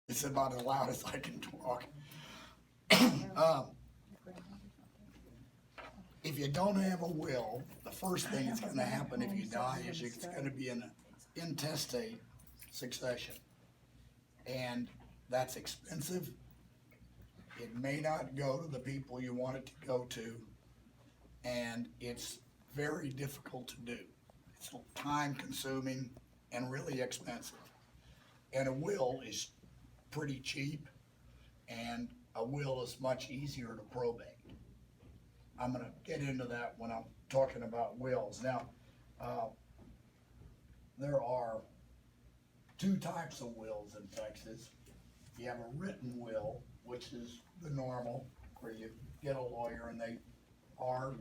It's about as loud as I can talk. Um, if you don't have a will, the first thing that's gonna happen if you die is it's gonna be an intestate succession. And that's expensive. It may not go to the people you want it to go to, and it's very difficult to do. It's time consuming and really expensive. And a will is pretty cheap, and a will is much easier to probate. I'm gonna get into that when I'm talking about wills. Now, uh, there are two types of wills in Texas. You have a written will, which is the normal, where you get a lawyer and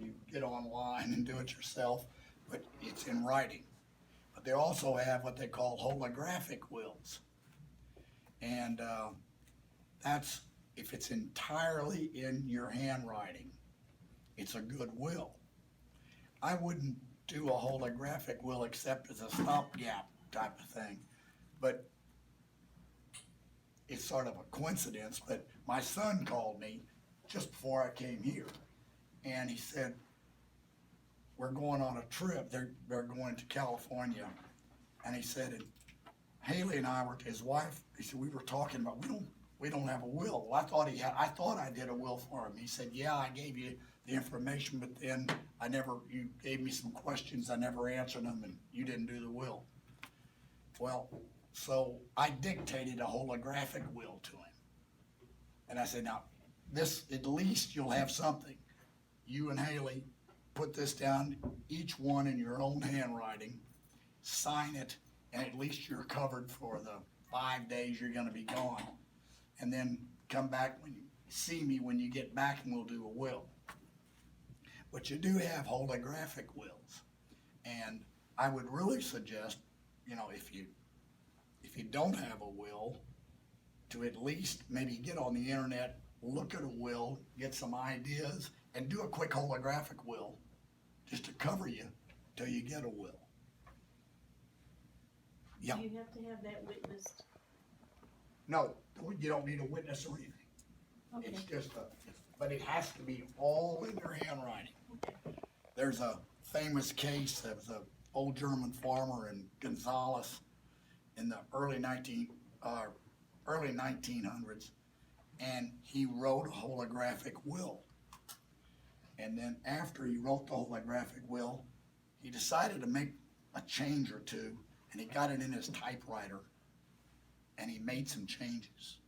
you get online and do it yourself, but it's in writing. But they also have what they call holographic wills. And that's, if it's entirely in your handwriting, it's a good will. I wouldn't do a holographic will except as a stopgap type of thing. But it's sort of a coincidence, but my son called me just before I came here. And he said, we're going on a trip. They're going to California. And he said, and Haley and I were, his wife, he said, we were talking about, we don't have a will. Well, I thought I did a will for him. He said, yeah, I gave you the information, but then you gave me some questions, I never answered them, and you didn't do the will. Well, so I dictated a holographic will to him. And I said, now, this, at least you'll have something. You and Haley put this down, each one in your own handwriting, sign it, and at least you're covered for the 5 days you're gonna be gone. And then come back when you see me when you get back and we'll do a will. But you do have holographic wills. And I would really suggest, if you don't have a will, to at least maybe get on the internet, look at a will, get some ideas, and do a quick holographic will, just to cover you till you get a will. Yeah. Do you have to have that witnessed? No, you don't need a witness or anything. Okay. It's just but it has to be all in your handwriting. There's a famous case of the old German farmer in Gonzales in the early 1900s, and he wrote a holographic will. And then after he wrote the holographic will, he decided to make a change or two, and he got it in his typewriter, and he made some changes.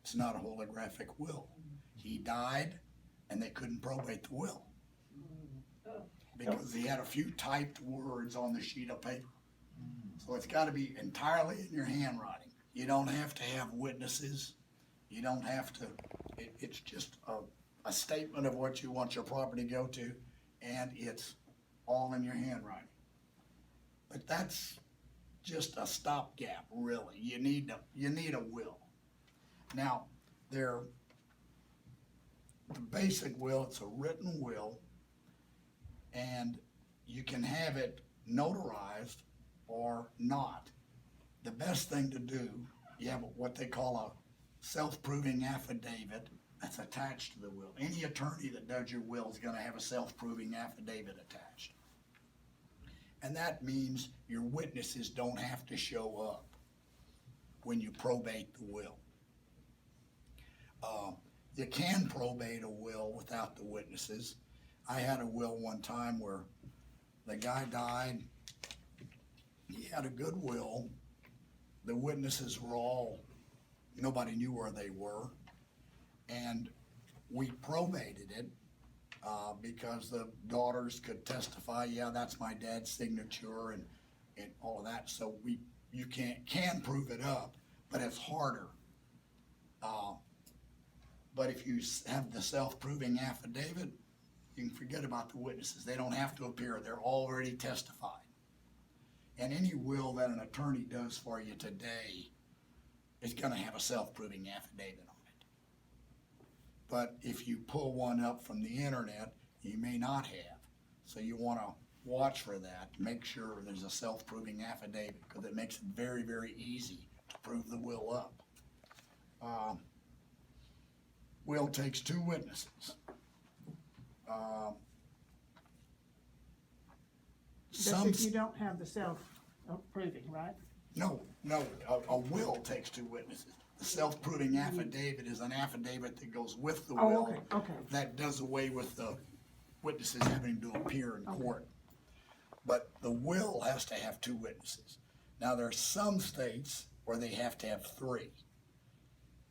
It's not a holographic will. He died, and they couldn't probate the will because he had a few typed words on the sheet of paper. So it's got to be entirely in your handwriting. You don't have to have witnesses. You don't have to, it's just a statement of what you want your property to go to, and it's all in your handwriting. But that's just a stopgap, really. You need a will. Now, the basic will, it's a written will, and you can have it notarized or not. The best thing to do, you have what they call a self-proving affidavit that's attached to the will. Any attorney that does your will is gonna have a self-proving affidavit attached. And that means your witnesses don't have to show up when you probate the will. You can probate a will without the witnesses. I had a will one time where the guy died. He had a good will. The witnesses were nobody knew where they were. And we probated it because the daughters could testify, yeah, that's my dad's signature and all of that. So you can prove it up, but it's harder. But if you have the self-proving affidavit, you can forget about the witnesses. They don't have to appear. They're already testified. And any will that an attorney does for you today is gonna have a self-proving affidavit on it. But if you pull one up from the internet, you may not have. So you wanna watch for that. Make sure there's a self-proving affidavit, because it makes it very, very easy to prove the will up. Will takes two witnesses. That's Some, if you don't have the self-approving, right? no, a will takes two witnesses. The self-proving affidavit is an affidavit that goes with the Oh, will. okay. That does away with the witnesses having to appear in court. But the will has to have two witnesses. Now, there are some states where they have to have three.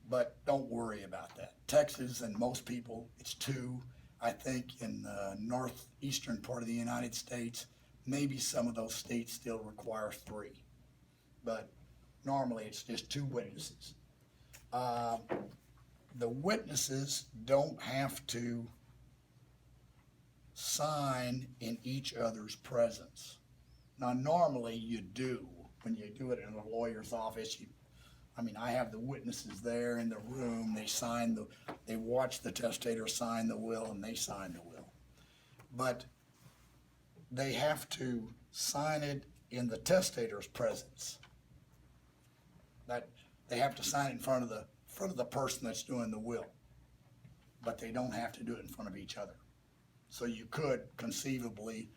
But don't worry about that. Texas and most people, it's two. I think in the northeastern part of the United States, maybe some of those states still require three. But normally it's just two witnesses. The witnesses don't have to sign in each other's presence. Now, normally you do. When you do it in a lawyer's office, I have the witnesses there in the room, they watch the testator sign the will and they sign the will. But they have to sign it in the testator's presence. That, they have to sign it in front of the person that's doing the will. But they don't have to do it in front of each other. So you could conceivably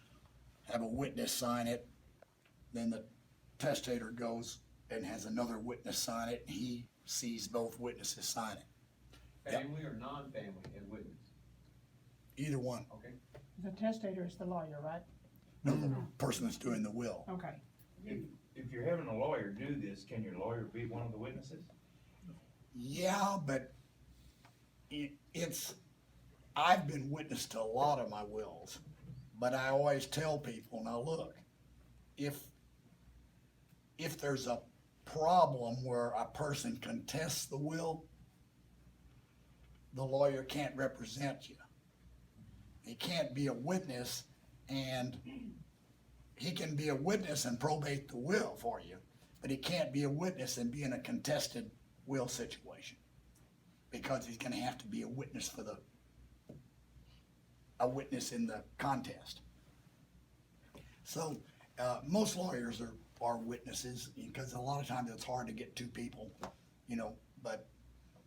have a witness sign it, then the testator goes and has another witness sign it, and he sees both witnesses sign it. Family or non-family and witness? Either one. Okay. The testator is the lawyer, right? No, the person that's doing the will. Okay. If you're having a lawyer do this, can your lawyer be one of the witnesses? Yeah, but I've been witness to a lot of my wills, but I always tell people, now look, if there's a problem where a person contests the will, the lawyer can't represent you. He can't be a witness, and he can be a witness and probate the will for you, but he can't be a witness and be in a contested will situation, because he's gonna have to be a witness in the contest. So, most lawyers are witnesses, because a lot of times it's hard to get two people, but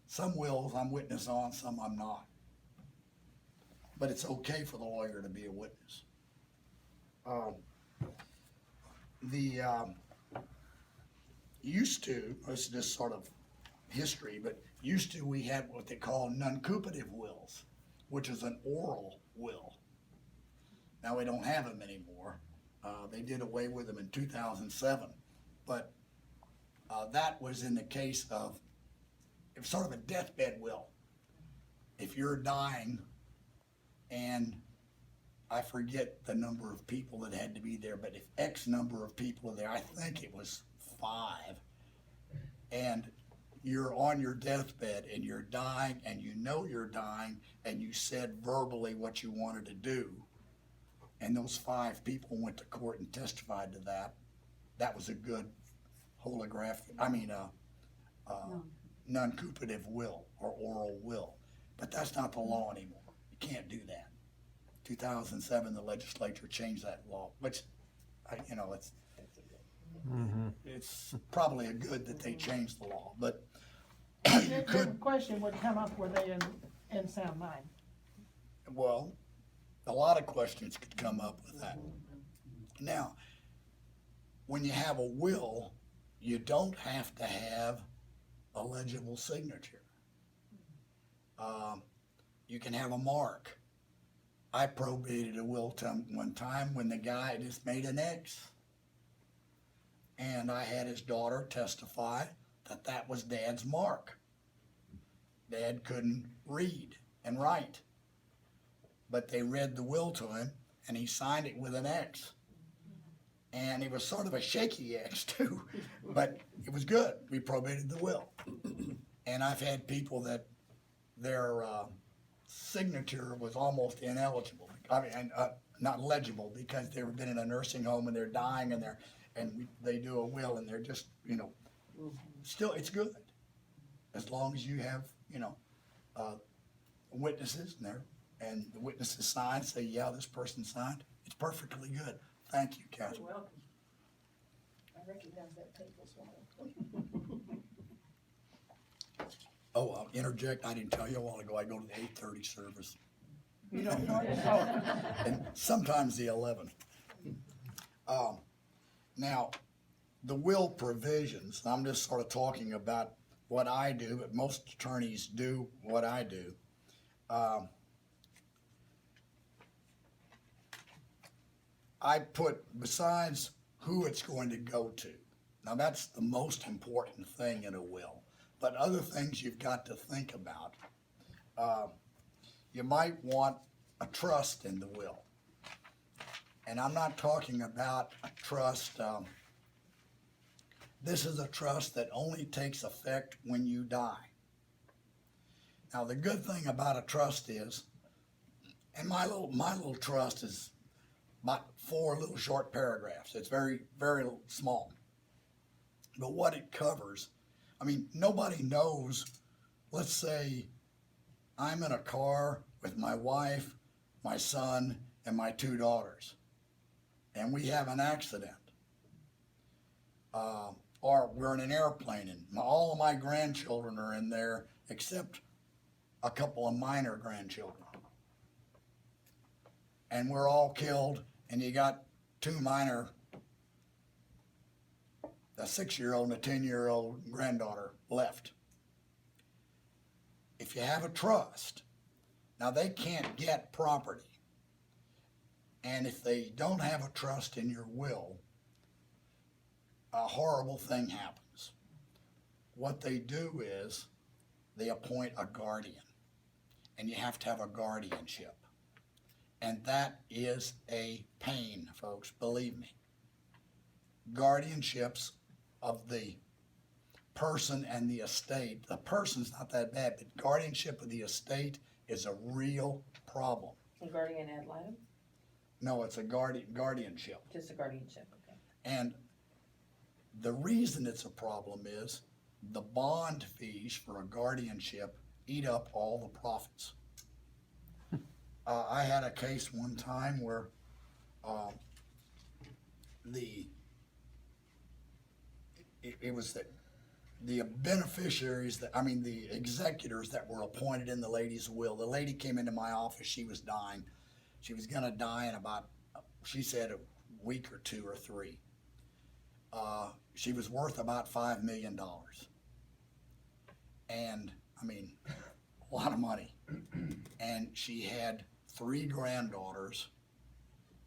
some wills I'm witness on, some I'm not. But it's okay for the lawyer to be a witness. Used to, this is just sort of history, but used to we had what they call nuncupative wills, which is an oral will. Now we don't have them anymore. They did away with them in 2007, but that was in the case of, it was sort of a deathbed will. If you're dying, and I forget the number of people that had to be there, but if X number of people are there, I think it was 5, and you're on your deathbed and you're dying and you know you're dying and you said verbally what you wanted to do, and those 5 people went to court and testified to that, that was a good nuncupative will or oral will. But that's not the law anymore. You can't do that. 2007, the legislature changed that law, which, it's probably a good that they changed the law, but you The could, question would come up, were they in sound mind? well, a lot of questions could come up with that. Now, when you have a will, you don't have to have a legible signature. You can have a mark. I probated a will one time when the guy just made an X. And I had his daughter testify that that was Dad's mark. Dad couldn't read and write, but they read the will to him and he signed it with an X. And it was sort of a shaky X too, but it was good. We probated the will. And I've had people that their signature was almost ineligible. Not legible, because they've been in a nursing home and they're dying and they do a will and they're just, still, it's good. As long as you have, witnesses and the witnesses sign, say, yeah, this person signed, it's perfectly good. Thank you, Catherine. You're welcome. I recognize that tape as well. Oh, I'll interject, I didn't tell you a while ago, I go to the 8:30 service, You don't know it? Oh, and sometimes the 11. Now, the will provisions, I'm just sort of talking about what I do, but most attorneys do what I do. I put, besides who it's going to go to, now that's the most important thing in a will, but other things you've got to think about. You might want a trust in the will. And I'm not talking about a trust, this is a trust that only takes effect when you die. Now, the good thing about a trust is, and my little trust is about 4 little short paragraphs. It's very, very small. But what it covers, I mean, nobody knows, let's say I'm in a car with my wife, my son, and my 2 daughters, and we have an accident. Or we're in an airplane and all of my grandchildren are in there except a couple of minor grandchildren. And we're all killed, and you got 2 minor, a 6-year-old and a 10-year-old granddaughter left. If you have a trust, now they can't get property. And if they don't have a trust in your will, a horrible thing happens. What they do is they appoint a guardian, and you have to have a guardianship. And that is a pain, folks, believe me. Guardianships of the person and the estate, the person's not that bad, but guardianship of the estate is a real problem. A guardian ad litem? No, it's a guardianship. Just a guardianship, okay. And the reason it's a problem is the bond fees for a guardianship eat up all the profits. I had a case one time where it was the beneficiaries that, I mean, the executors that were appointed in the lady's will. The lady came into my office, she was dying. She was gonna die in about, she said, a week or 2 or 3. She was worth about $5 million. And, I mean, a lot of money. And she had 3 granddaughters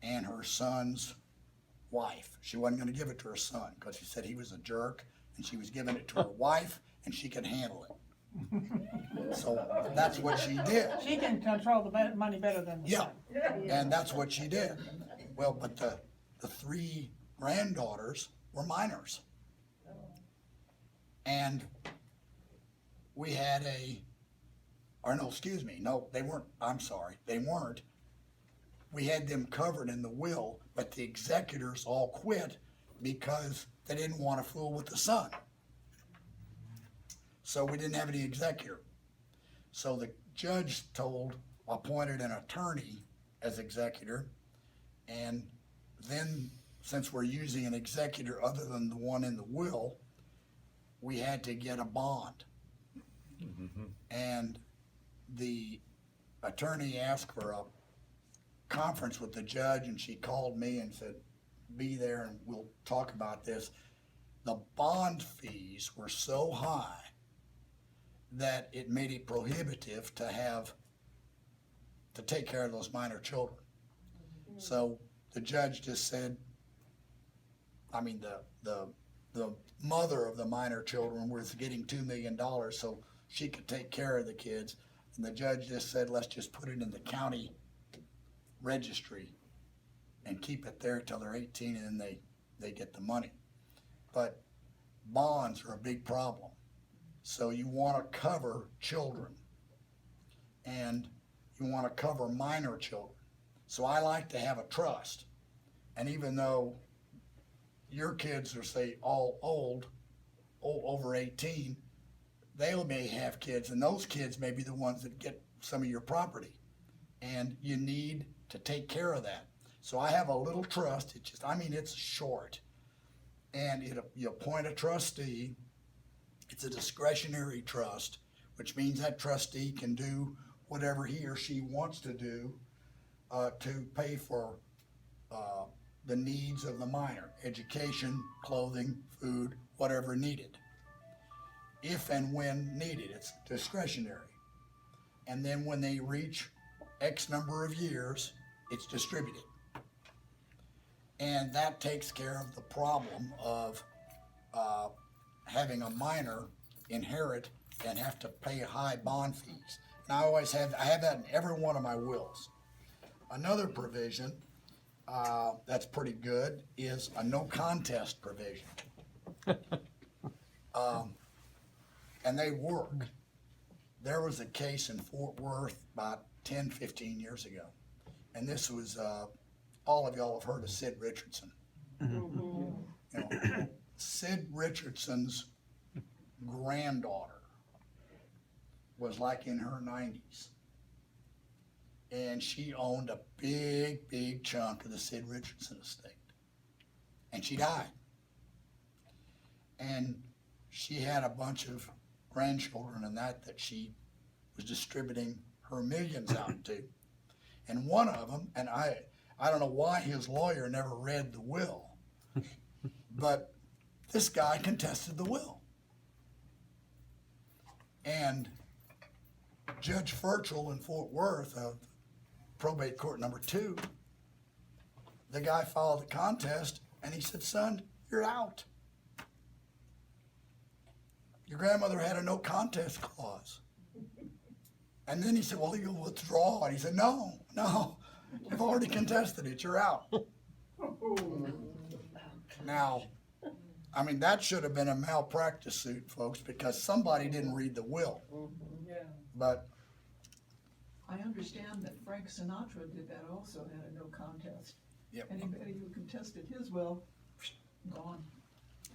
and her son's wife. She wasn't gonna give it to her son because she said he was a jerk, and she was giving it to her wife and she could handle it. So that's what she did. she can control the money better than the Yeah. son. And that's what she did. Well, but the 3 granddaughters were minors. And we had they weren't, I'm sorry, they weren't. We had them covered in the will, but the executors all quit because they didn't want to fool with the son. So we didn't have any executor. So the judge appointed an attorney as executor, and then since we're using an executor other than the one in the will, we had to get a bond. And the attorney asked for a conference with the judge, and she called me and said, be there and we'll talk about this. The bond fees were so high that it made it prohibitive to take care of those minor children. So the judge just said, I mean, the mother of the minor children was getting $2 million so she could take care of the kids. And the judge just said, let's just put it in the county registry and keep it there till they're 18, and then they get the money. But bonds are a big problem. So you want to cover children, and you want to cover minor children. So I like to have a trust. And even though your kids are, say, all old, over 18, they may have kids, and those kids may be the ones that get some of your property. And you need to take care of that. So I have a little trust. It's short. And you appoint a trustee. It's a discretionary trust, which means that trustee can do whatever he or she wants to do to pay for the needs of the minor, education, clothing, food, whatever needed. If and when needed, it's discretionary. And then when they reach X number of years, it's distributed. And that takes care of the problem of having a minor inherit and have to pay high bond fees. And I have that in every one of my wills. Another provision that's pretty good is a no contest provision. And they work. There was a case in Fort Worth about 10, 15 years ago. And this was, all of y'all have heard of Sid Richardson. You know, Sid Richardson's granddaughter was like in her 90s. And she owned a big, big chunk of the Sid Richardson estate. And she died. And she had a bunch of grandchildren and that she was distributing her millions out to. And one of them, and I don't know why his lawyer never read the will, but this guy contested the will. And Judge Furchel in Fort Worth of probate court number 2, the guy filed the contest and he said, son, you're out. Your grandmother had a no contest clause. And then he said, well, you'll withdraw. And he said, no, you've already contested it, you're out. Now, I mean, that should have been a malpractice suit, folks, because somebody didn't read the will. But I understand that Frank Sinatra did that also, had a no contest. Yep. Anybody who contested his will, gone.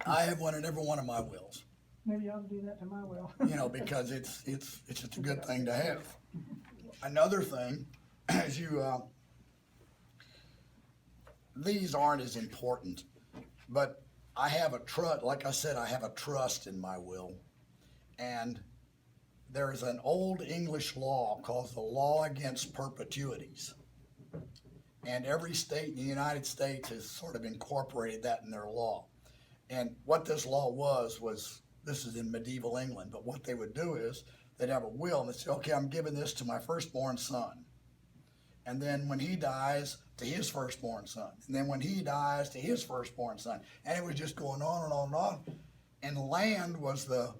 I have one in every one of my wills, Maybe you ought to do that to my will. you know, because it's just a good thing to have. Another thing, as these aren't as important, but I have a trust, like I said, I have a trust in my will. And there's an old English law called the law against perpetuities. And every state in the United States has sort of incorporated that in their law. And what this law was, this is in medieval England, but what they would do is they'd have a will and they'd say, okay, I'm giving this to my firstborn son. And then when he dies, to his firstborn son. And then when he dies, to his firstborn son. And it was just going on and on and on. And land was the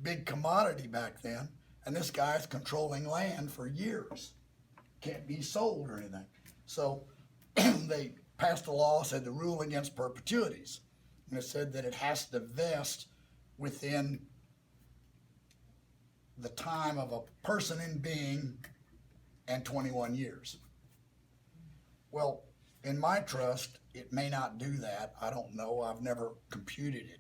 big commodity back then. And this guy's controlling land for years. Can't be sold or anything. So they passed a law, said the rule against perpetuities. And it said that it has to vest within the time of a person in being and 21 years. Well, in my trust, it may not do that. I don't know. I've never computed it.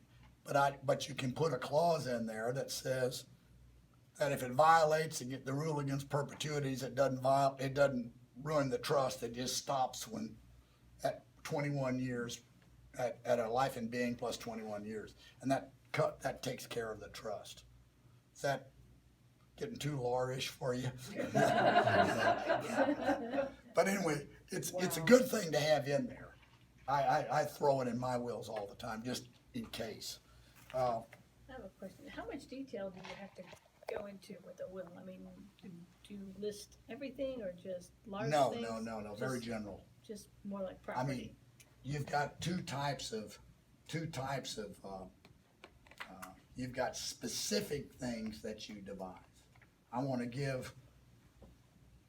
But you can put a clause in there that says that if it violates the rule against perpetuities, it doesn't ruin the trust. It just stops when at 21 years, at a life in being plus 21 years, and that takes care of the trust. Is that getting too lawyerish for you? But anyway, it's a good thing to have in there. I throw it in my wills all the time, just in case. I have a question. How much detail do you have to go into with a will? I mean, do you list everything or just large things? No, very general. Just more like I property? mean, you've got two types of you've got specific things that you devise. I want to give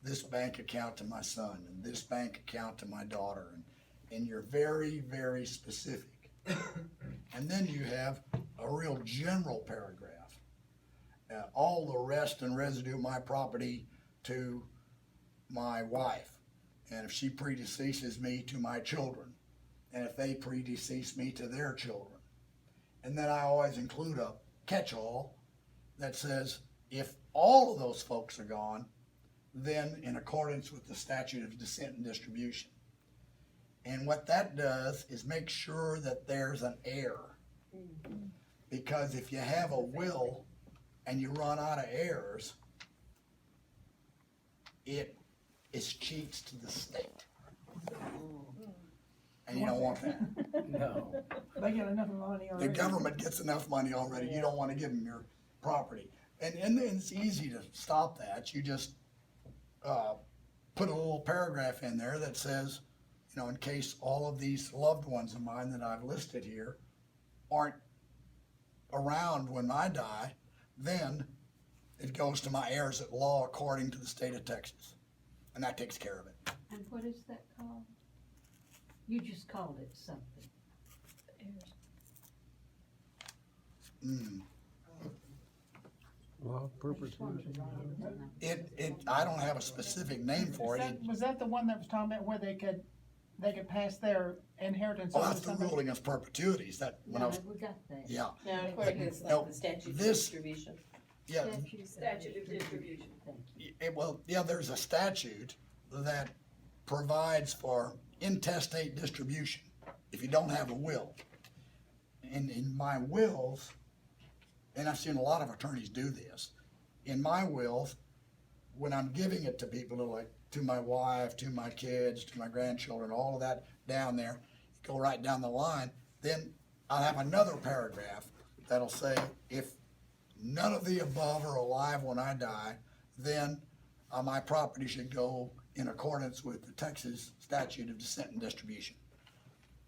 this bank account to my son and this bank account to my daughter, and you're very, very specific. And then you have a real general paragraph. All the rest and residue of my property to my wife, and if she predeceases me, to my children, and if they predecease me, to their children. And then I always include a catch-all that says, if all of those folks are gone, then in accordance with the statute of descent and distribution. And what that does is make sure that there's an heir. Because if you have a will and you run out of heirs, it is cheats to the state. And you don't want that. No. They get enough money The already. government gets enough money already, you don't wanna give them your property. And it's easy to stop that, you just, put a little paragraph in there that says, you know, in case all of these loved ones of mine that I've listed here aren't around when I die, then it goes to my heirs at law according to the state of Texas. And that takes care of it. And what is that called? You just called it something. Mm. Law I just wanted to write it down. I don't have a specific name for it. Was that the one that was talking about where they could pass their inheritance Oh, on that's to the somebody? rule against perpetuities, that, when I No, was, we got that. yeah, No, of course, it's No, like the statute of this- distribution. yeah. Statute of distribution. Well, yeah, there's a statute that provides for intestate distribution if you don't have a will. In my wills, and I've seen a lot of attorneys do this, in my wills, when I'm giving it to people, like to my wife, to my kids, to my grandchildren, all of that down there, go right down the line, then I'll have another paragraph that'll say, if none of the above are alive when I die, then my property should go in accordance with the Texas statute of descent and distribution.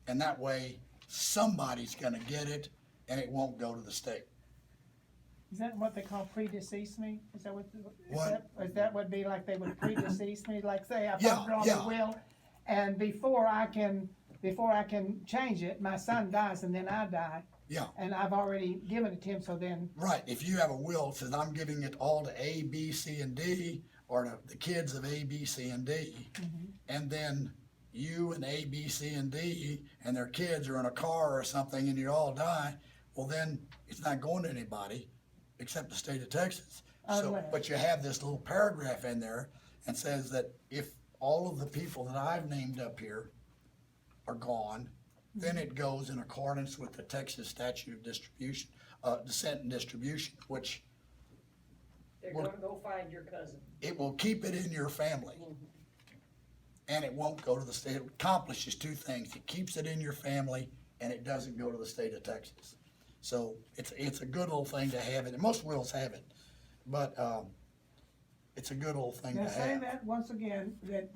And that way, somebody's gonna get it, and it won't go to the state. Is that what they call predeceased me? Is that what, What? is that would be like they would predeceased me? Like say if Yeah, I draw yeah. the will and before I can change it, my son dies and then I die. Yeah. And I've already given it to him, so then, Right, if you have a will that says I'm giving it all to A, B, C, and D, or to the kids of A, B, C, and D, and then you and A, B, C, and D and their kids are in a car or something and you all die, well then, it's not going to anybody except the state of Texas. So, Unless- but you have this little paragraph in there and says that if all of the people that I've named up here are gone, then it goes in accordance with the Texas statute of distribution, descent and distribution, which They're Well- gonna go find your cousin. it will keep it in your family. And it won't go to the state. It accomplishes two things. It keeps it in your family and it doesn't go to the state of Texas. So it's a good little thing to have it. And most wills have it, but, it's a good old thing to now say have. that once again, that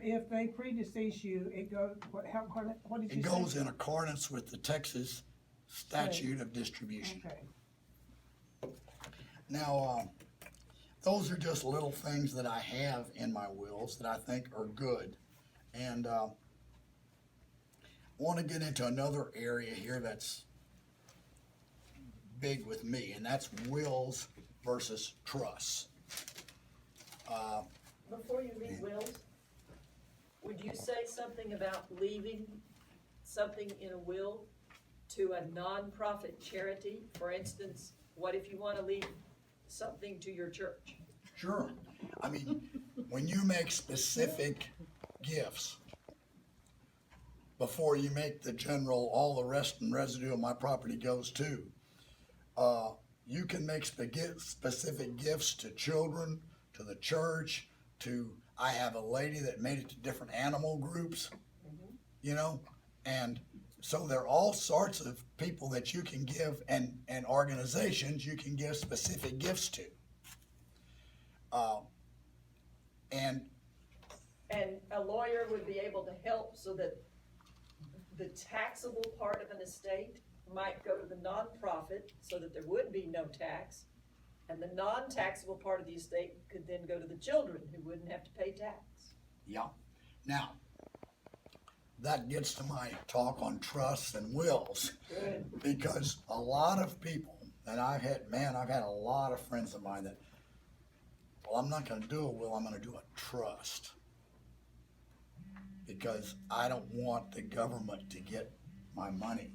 if they predecease you, it goes, what did you It say? goes in accordance with the Texas statute of distribution. Okay. Now, those are just little things that I have in my wills that I think are good. And I want to get into another area here that's big with me, and that's wills versus trusts. Before you leave wills, would you say something about leaving something in a will to a nonprofit charity? For instance, what if you wanna leave something to your church? Sure. I mean, when you make specific gifts, before you make the general, all the rest and residue of my property goes to, you can make specific gifts to children, to the church, I have a lady that made it to different animal groups, you know? And so there are all sorts of people that you can give and organizations you can give specific gifts to. And And a lawyer would be able to help so that the taxable part of an estate might go to the nonprofit so that there would be no tax. And the non-taxable part of the estate could then go to the children who wouldn't have to pay tax. yeah, now, that gets to my talk on trusts and wills. Good. Because a lot of people, and I've had a lot of friends of mine that, well, I'm not gonna do a will, I'm gonna do a trust. Because I don't want the government to get my money.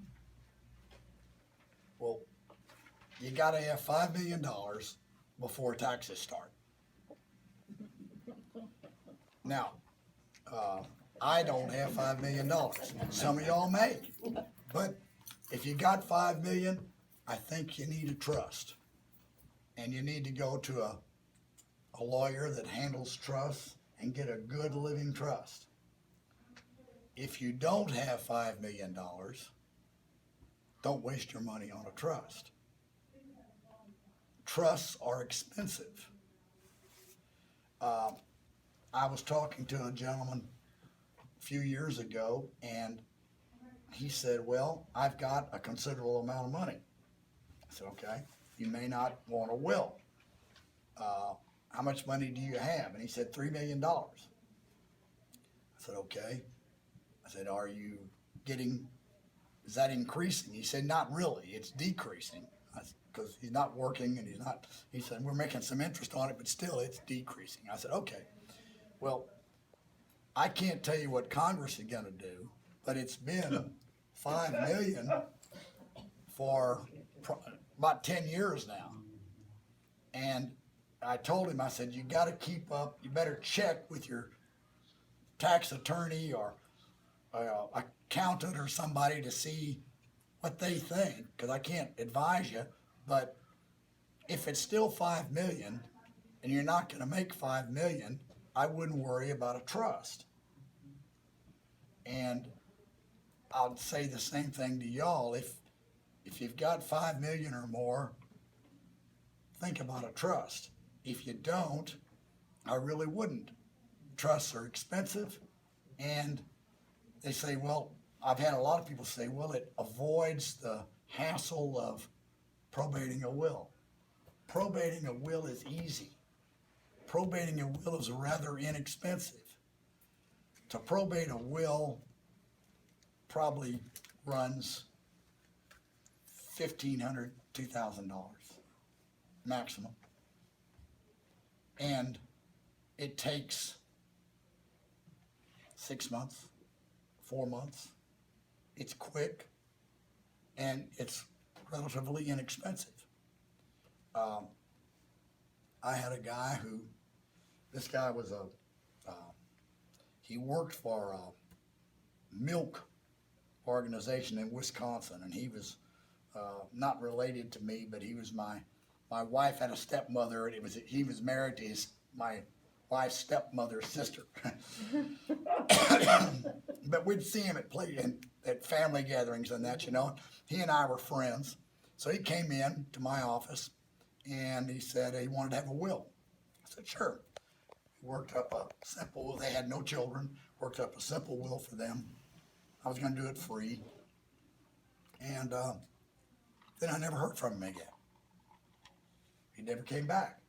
Well, you gotta have $5 million before taxes start. Now, I don't have $5 million. Some of y'all may. But if you got 5 million, I think you need a trust. and you need to go to a lawyer that handles trusts and get a good living trust. If you don't have $5 million, don't waste your money on a trust. Trusts are expensive. I was talking to a gentleman a few years ago, and he said, well, I've got a considerable amount of money. I said, okay, you may not want a will. How much money do you have? And he said, $3 million. I said, okay. I said, are you getting, is that increasing? He said, not really, it's decreasing. Because he's not working and he said, we're making some interest on it, but still it's decreasing. I said, okay. Well, I can't tell you what Congress is gonna do, but it's been $5 million for about 10 years now. And I told him, I said, you gotta keep up, you better check with your tax attorney or accountant or somebody to see what they think, because I can't advise you, but if it's still $5 million and you're not gonna make $5 million, I wouldn't worry about a trust. And I'll say the same thing to y'all, if you've got $5 million or more, think about a trust. If you don't, I really wouldn't. Trusts are expensive, and they say, well, I've had a lot of people say, well, it avoids the hassle of probating a will. Probating a will is easy. Probating a will is rather inexpensive. To probate a will probably runs $1,500, $2,000 maximum. And it takes 6 months, 4 months. It's quick and it's relatively inexpensive. I had a guy who, this guy was he worked for a milk organization in Wisconsin, and he was not related to me, but he was my wife had a stepmother, and he was married to my wife's stepmother's sister. But we'd see him at family gatherings and that, you know. He and I were friends. So he came in to my office and he said he wanted to have a will. I said, sure. He worked up a simple will. They had no children. Worked up a simple will for them. I was going to do it free. And then I never heard from him again. He never came back.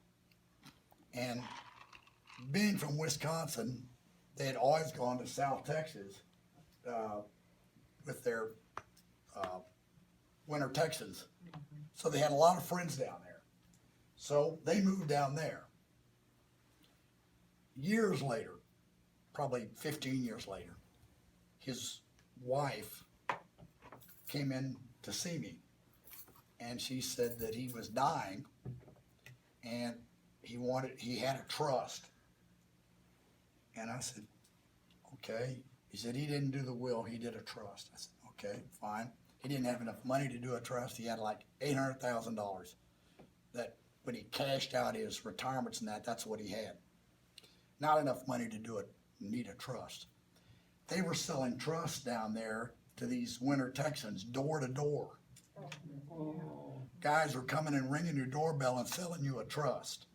And being from Wisconsin, they had always gone to South Texas with their Winter Texans. So they had a lot of friends down there. So they moved down there. Years later, probably 15 years later, his wife came in to see me, and she said that he was dying and he had a trust. And I said, okay. He said he didn't do the will, he did a trust. I said, okay, fine. He didn't have enough money to do a trust. He had like $800,000 that when he cashed out his retirements and that's what he had. Not enough money to do it, need a trust. They were selling trusts down there to these Winter Texans door to door. Guys were coming and ringing your doorbell and selling you a trust.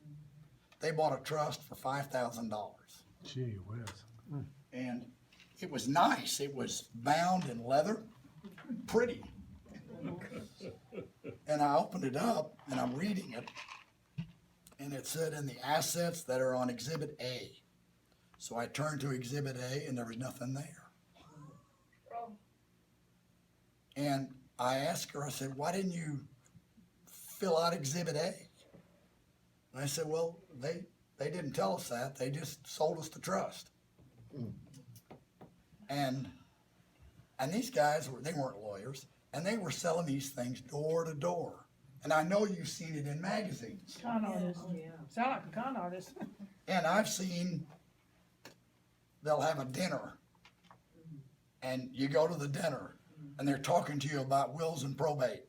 They bought a trust for $5,000. Gee whiz. And it was nice. It was bound in leather, pretty. And I opened it up and I'm reading it, and it said in the assets that are on Exhibit A. So I turned to Exhibit A and there was nothing there. And I asked her, I said, why didn't you fill out Exhibit A? And I said, well, they didn't tell us that. They just sold us the trust. And these guys, they weren't lawyers, and they were selling these things door to door. And I know you've seen it in magazines. Con artist. Sound like a con artist. And I've seen, they'll have a dinner, and you go to the dinner, and they're talking to you about wills and probate.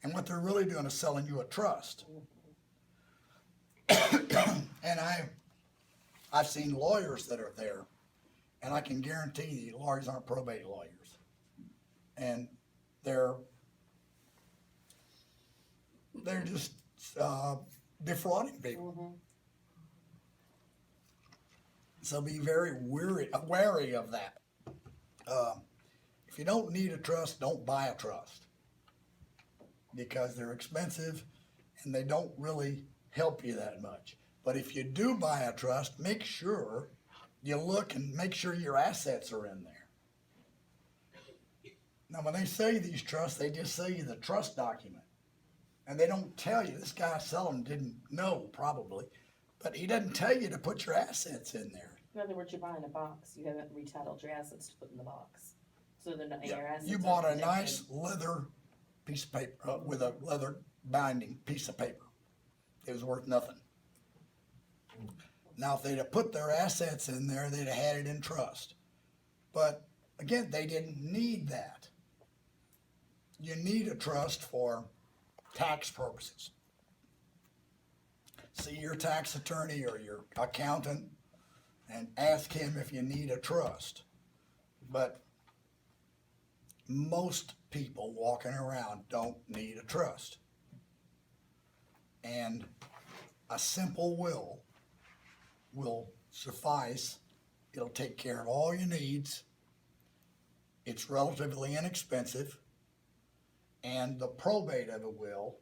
And what they're really doing is selling you a trust. And I've seen lawyers that are there, and I can guarantee the lawyers aren't probate lawyers. And they're just, defrauding people. So be very wary of that. If you don't need a trust, don't buy a trust. Because they're expensive and they don't really help you that much. But if you do buy a trust, make sure you look and make sure your assets are in there. Now, when they say these trusts, they just say you the trust document. And they don't tell you, this guy selling didn't know probably, but he doesn't tell you to put your assets in there. In other words, you're buying a box, you haven't retitled your assets to put in the box. So they're not, your assets. You are bought a protected. nice leather piece of paper, with a leather binding piece of paper. It was worth nothing. Now, if they'd have put their assets in there, they'd have had it in trust. But again, they didn't need that. You need a trust for tax purposes. See your tax attorney or your accountant and ask him if you need a trust. But most people walking around don't need a trust. And a simple will suffice. It'll take care of all your needs. It's relatively inexpensive. And the probate of a will,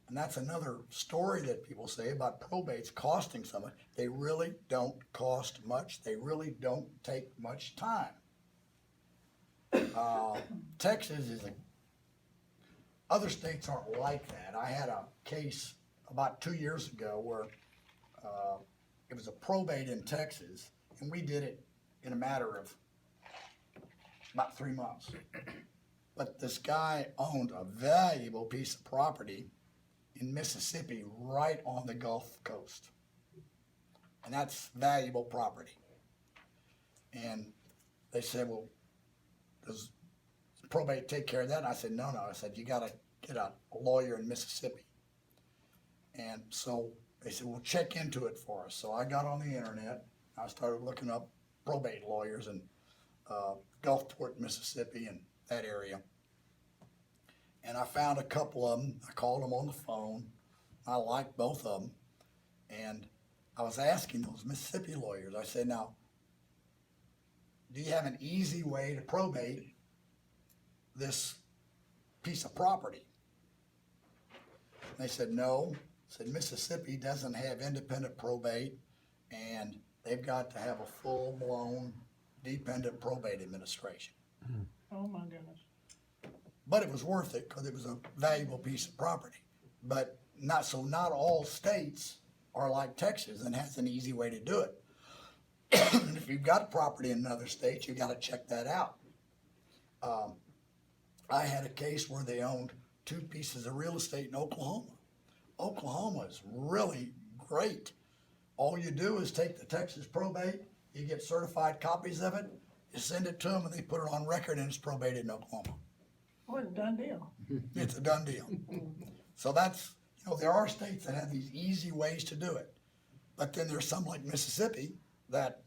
and that's another story that people say about probates costing so much. They really don't cost much. They really don't take much time. Texas is other states aren't like that. I had a case about 2 years ago where it was a probate in Texas, and we did it in a matter of about 3 months. But this guy owned a valuable piece of property in Mississippi right on the Gulf Coast. And that's valuable property. And they said, well, does probate take care of that? And I said, no. I said, you gotta get a lawyer in Mississippi. And so they said, well, check into it for us. So I got on the internet. I started looking up probate lawyers in Gulfport, Mississippi, and that area. And I found a couple of them. I called them on the phone. I liked both of them. And I was asking those Mississippi lawyers, I said, now, do you have an easy way to probate this piece of property? And they said, no. I said, Mississippi doesn't have independent probate, and they've got to have a full-blown dependent probate administration. Oh, my goodness. But it was worth it because it was a valuable piece of property. But not all states are like Texas and has an easy way to do it. And if you've got property in another state, you got to check that out. I had a case where they owned 2 pieces of real estate in Oklahoma. Oklahoma is really great. All you do is take the Texas probate, you get certified copies of it, you send it to them, and they put it on record, and it's probated in Oklahoma. What a done deal. It's a done deal. So that's, there are states that have these easy ways to do it. But then there's some like Mississippi that,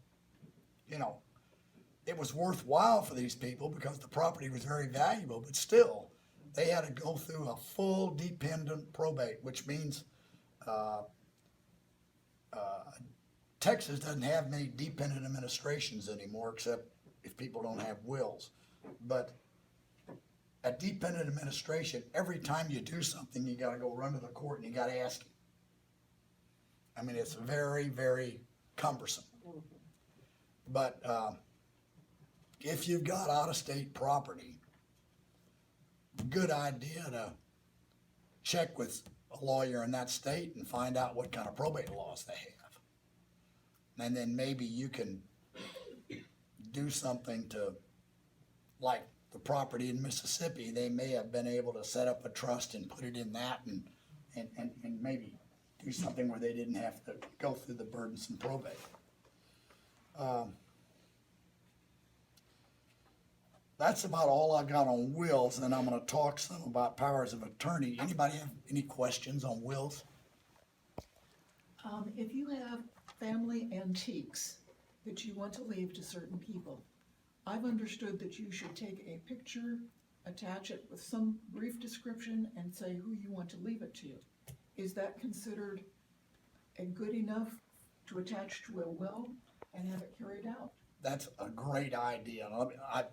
it was worthwhile for these people because the property was very valuable, but still, they had to go through a full dependent probate, which means Texas doesn't have many dependent administrations anymore, except if people don't have wills. But a dependent administration, every time you do something, you gotta go run to the court and you gotta ask him. I mean, it's very, very cumbersome. But if you've got out-of-state property, good idea to check with a lawyer in that state and find out what kind of probate laws they have. And then maybe you can do something to, like the property in Mississippi, they may have been able to set up a trust and put it in that and maybe do something where they didn't have to go through the burdensome probate. That's about all I got on wills, and I'm gonna talk some about powers of attorney. Anybody have any questions on wills? If you have family antiques that you want to leave to certain people, I've understood that you should take a picture, attach it with some brief description, and say who you want to leave it to. Is that considered a good enough to attach to a will and have it carried out? That's a great idea. And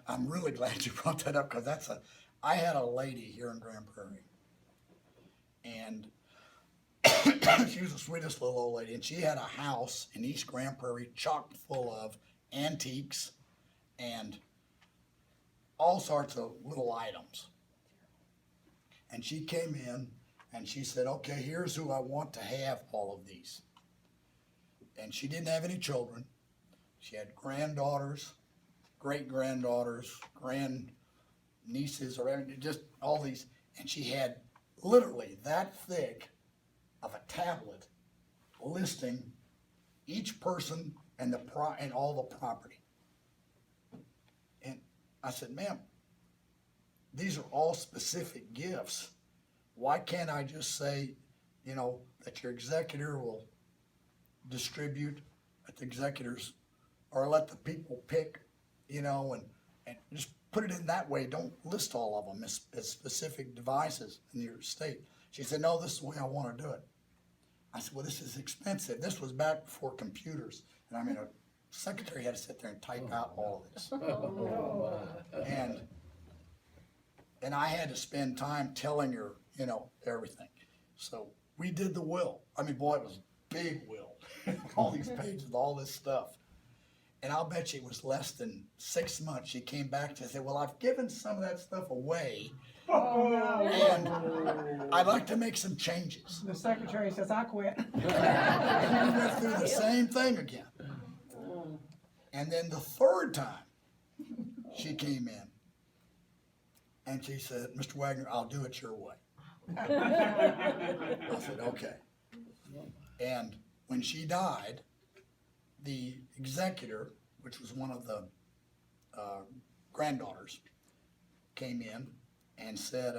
I'm really glad you brought that up, because I had a lady here in Grand Prairie. And she was the sweetest little old lady, and she had a house in East Grand Prairie chock full of antiques and all sorts of little items. And she came in and she said, okay, here's who I want to have all of these. And she didn't have any children. She had granddaughters, great-granddaughters, grandnieces, or just all these. And she had literally that thick of a tablet listing each person and and all the property. And I said, ma'am, these are all specific gifts. Why can't I just say, that your executor will distribute at the executors, or let the people pick, and just put it in that way. Don't list all of them as specific devices in your estate. She said, no, this is the way I want to do it. I said, well, this is expensive. This was back before computers. And a secretary had to sit there and type out all of this. And I had to spend time telling her, everything. So we did the will. Boy, it was a big will. All these pages with all this stuff. And I'll bet you it was less than 6 months. She came back and said, well, I've given some of that stuff away. And I'd like to make some changes. The secretary says, I quit. And we went through the same thing again. And then the third time she came in and she said, Mr. Wagner, I'll do it your way. I said, okay. And when she died, the executor, which was one of the granddaughters, came in and said,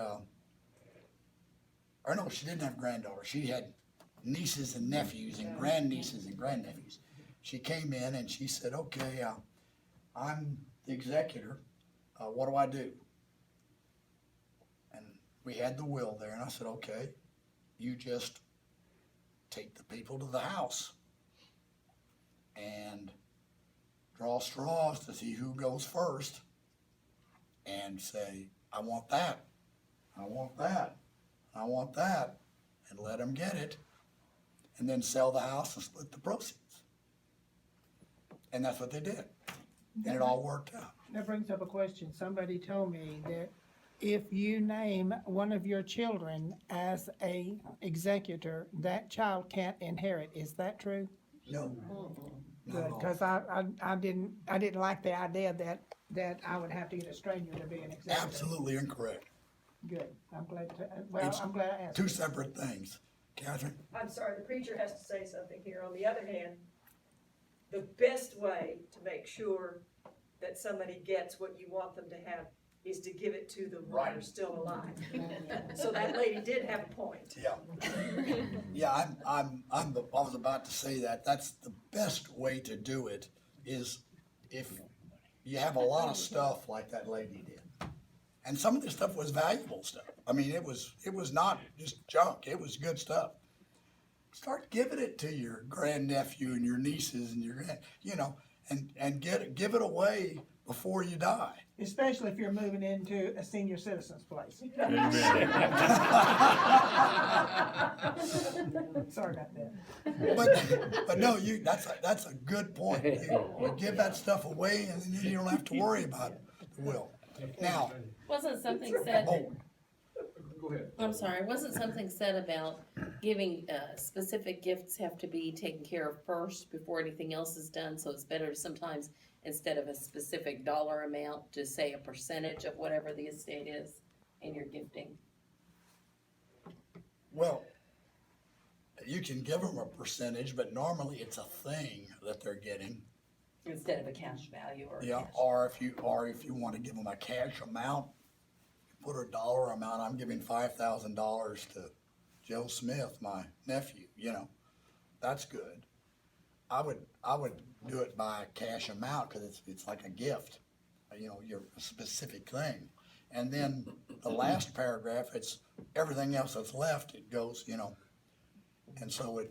or no, she didn't have granddaughters. She had nieces and nephews and grandnieces and grandnephews. She came in and she said, okay, I'm the executor. What do I do? And we had the will there, and I said, okay, you just take the people to the house and draw straws to see who goes first and say, I want that, I want that, I want that, and let them get it, and then sell the house and split the proceeds. And that's what they did, and it all worked out. That brings up a question. Somebody told me that if you name one of your children as a executor, that child can't inherit. Is that true? No. Not at all. Because I didn't like the idea that I would have to get a stranger to be an executor. Absolutely incorrect. Good. I'm glad It's I'm glad I asked. Two separate things. Catherine? I'm sorry, the preacher has to say something here. On the other hand, the best way to make sure that somebody gets what you want them to have is to give it to them while they're still alive. So that lady did have a point. Yeah. Yeah, I was about to say that. That's the best way to do it, is if you have a lot of stuff like that lady did. And some of this stuff was valuable stuff. It was not just junk. It was good stuff. Start giving it to your grandnephew and your nieces and your and give it away before you die. Especially if you're moving into a senior citizen's place. Sorry about that. But no, that's a good point. You give that stuff away, and then you don't have to worry about the will. Now, Wasn't something said, Go ahead. I'm sorry, wasn't something said about giving, specific gifts have to be taken care of first before anything else is done? So it's better to sometimes, instead of a specific dollar amount, to say a percentage of whatever the estate is in your gifting. well, you can give them a percentage, but normally it's a thing that they're getting. Instead of a cash value or a Yeah, cash. or if you want to give them a cash amount, put a dollar amount. I'm giving $5,000 to Joe Smith, my nephew. that's good. I would do it by cash amount, cause it's like a gift, you know, your specific thing. And then the last paragraph, it's everything else that's left, it goes, you know, and so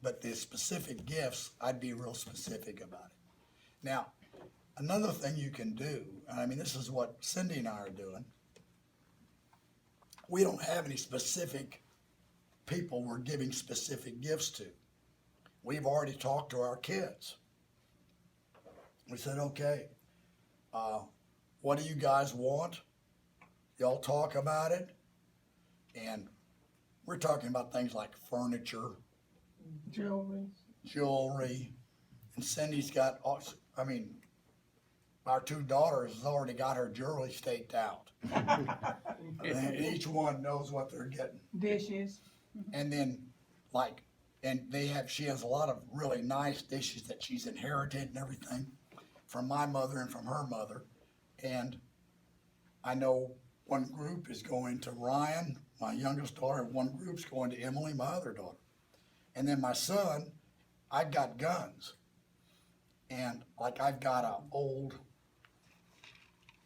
but the specific gifts, I'd be real specific about it. Now, another thing you can do, and I mean, this is what Cindy and I are doing. We don't have any specific people we're giving specific gifts to. We've already talked to our kids. We said, okay, what do you guys want? Y'all talk about it. And we're talking about things like furniture, jewelry, and Cindy's got, I mean, our two daughters has already got her jewelry staked out. And each one knows what they're getting. Dishes. And then, like, and she has a lot of really nice dishes that she's inherited and everything from my mother and from her mother. And I know one group is going to Ryan, my youngest daughter, and one group's going to Emily, my other daughter. And then my son, I got guns. And like I've got an old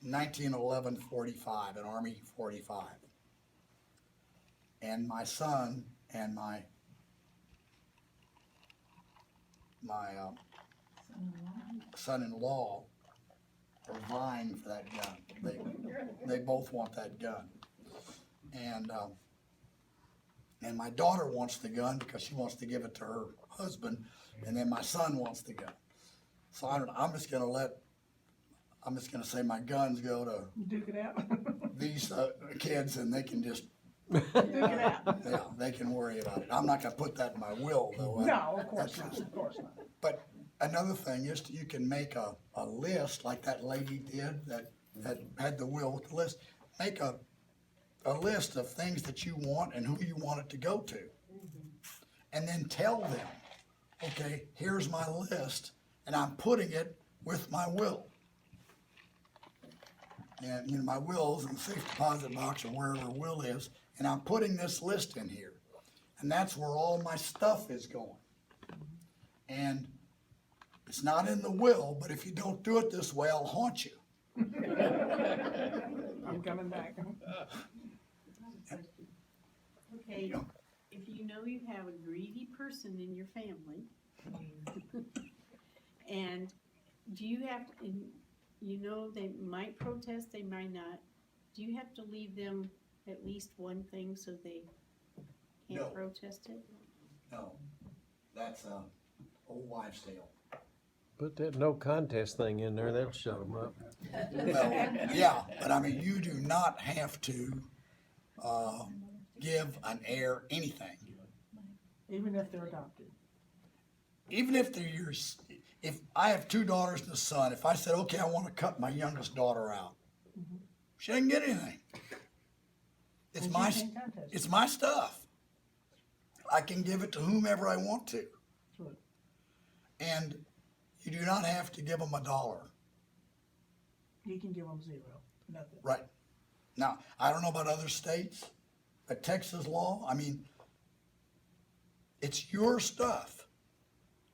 1911 45, an Army 45. And my son and my son-in-law are vying for that gun. They both want that gun. And my daughter wants the gun because she wants to give it to her husband, and then my son wants the gun. So I'm just gonna say my guns go to Duke it out. these kids, and they can just, Duke it out. yeah, they can worry about it. I'm not gonna put that in my will, though. No, of course not, of course not. But another thing is you can make a list like that lady did that had the will with the list. Make a list of things that you want and who you want it to go to. And then tell them, okay, here's my list, and I'm putting it with my will. And, you know, my will's in the safe deposit box or wherever a will is, and I'm putting this list in here. And that's where all my stuff is going. And it's not in the will, but if you don't do it this way, I'll haunt you. I'm coming back. Okay, if you know you have a greedy person in your family, and do you have, and you know they might protest, they might not, do you have to leave them at least one thing so they No. can't protest it? No, that's old wives' tale. Put that no contest thing in there, that'll shut them up. Well, yeah, but I mean, you do not have to give an heir anything. Even if they're adopted. Even if they're yours, if I have two daughters and a son, if I said, okay, I want to cut my youngest daughter out, she doesn't get anything. It's And my, she can't contest. it's my stuff. I can give it to whomever I want to. Right. And you do not have to give them $1. You can give them 0, nothing. Right. Now, I don't know about other states, but Texas law, I mean, it's your stuff.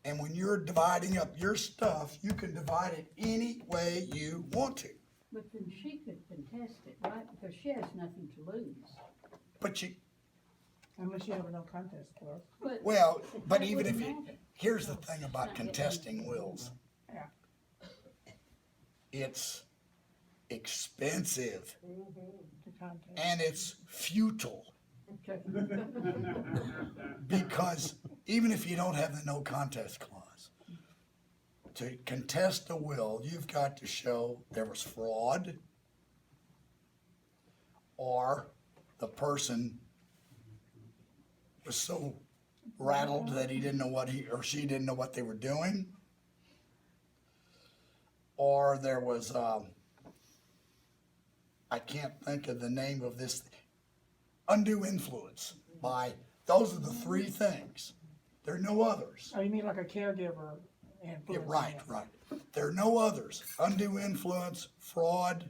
And when you're dividing up your stuff, you can divide it any way you want to. But then she could contest it, right? Because she has nothing to lose. But you, Unless you have a no contest clause. But well, but that even if wouldn't you, matter. here's the thing about contesting wills. Yeah. It's expensive To contest. and it's futile. Okay. Because even if you don't have the no contest clause, to contest a will, you've got to show there was fraud, or the person was so rattled that he didn't know what he or she didn't know what they were doing, or there was I can't think of the name of this, undue influence by, those are the three things. There are no others. Oh, you mean like a caregiver Yeah, influence? right, right. There are no others. Undue influence, fraud,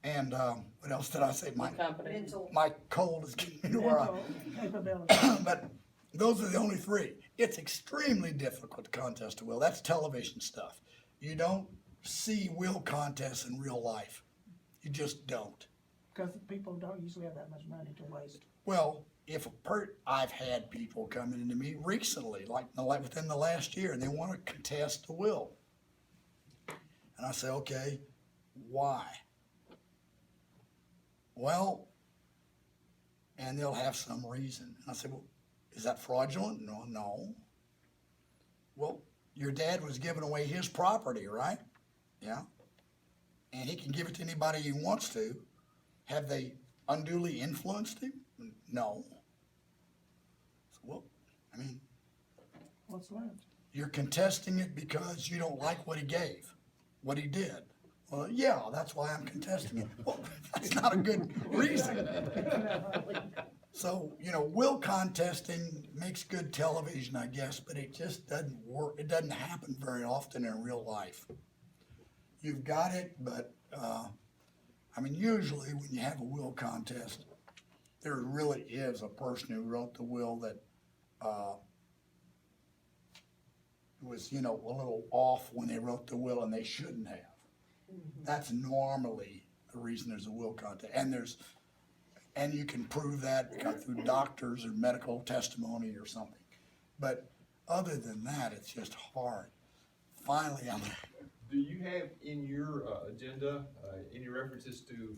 and what else did I say? Incompetent. Mental. My cold is getting me to where I, Mental capability. but Those are the only three. It's extremely difficult to contest a will. That's television stuff. You don't see will contests in real life. You just don't. Because people don't usually have that much money to waste. Well, I've had people come in to me recently, like within the last year, and they want to contest the will. And I say, okay, why? Well, and they'll have some reason. And I say, well, is that fraudulent? No. Well, your dad was giving away his property, right? Yeah. And he can give it to anybody he wants to. Have they unduly influenced him? No. So, well, I mean, What's left? you're contesting it because you don't like what he gave, what he did. Well, yeah, that's why I'm contesting it. Well, that's not a good reason. So, will contesting makes good television, I guess, but it just doesn't work. It doesn't happen very often in real life. You've got it, but, usually when you have a will contest, there really is a person who wrote the will that, was, a little off when they wrote the will and they shouldn't have. That's normally the reason there's a will contest. And you can prove that through doctors or medical testimony or something. But other than that, it's just hard. Finally, Do you have in your agenda, any references to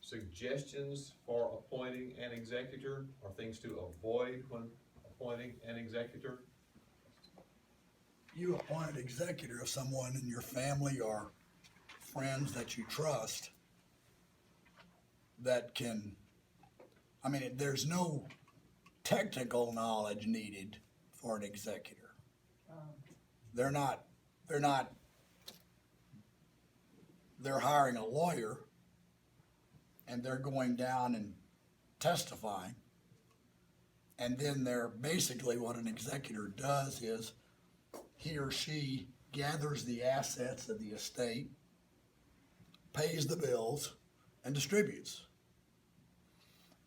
suggestions for appointing an executor or things to avoid when appointing an executor? you appoint an executor of someone in your family or friends that you trust that can, there's no technical knowledge needed for an executor. They're hiring a lawyer and they're going down and testifying. And then basically what an executor does is he or she gathers the assets of the estate, pays the bills, and distributes.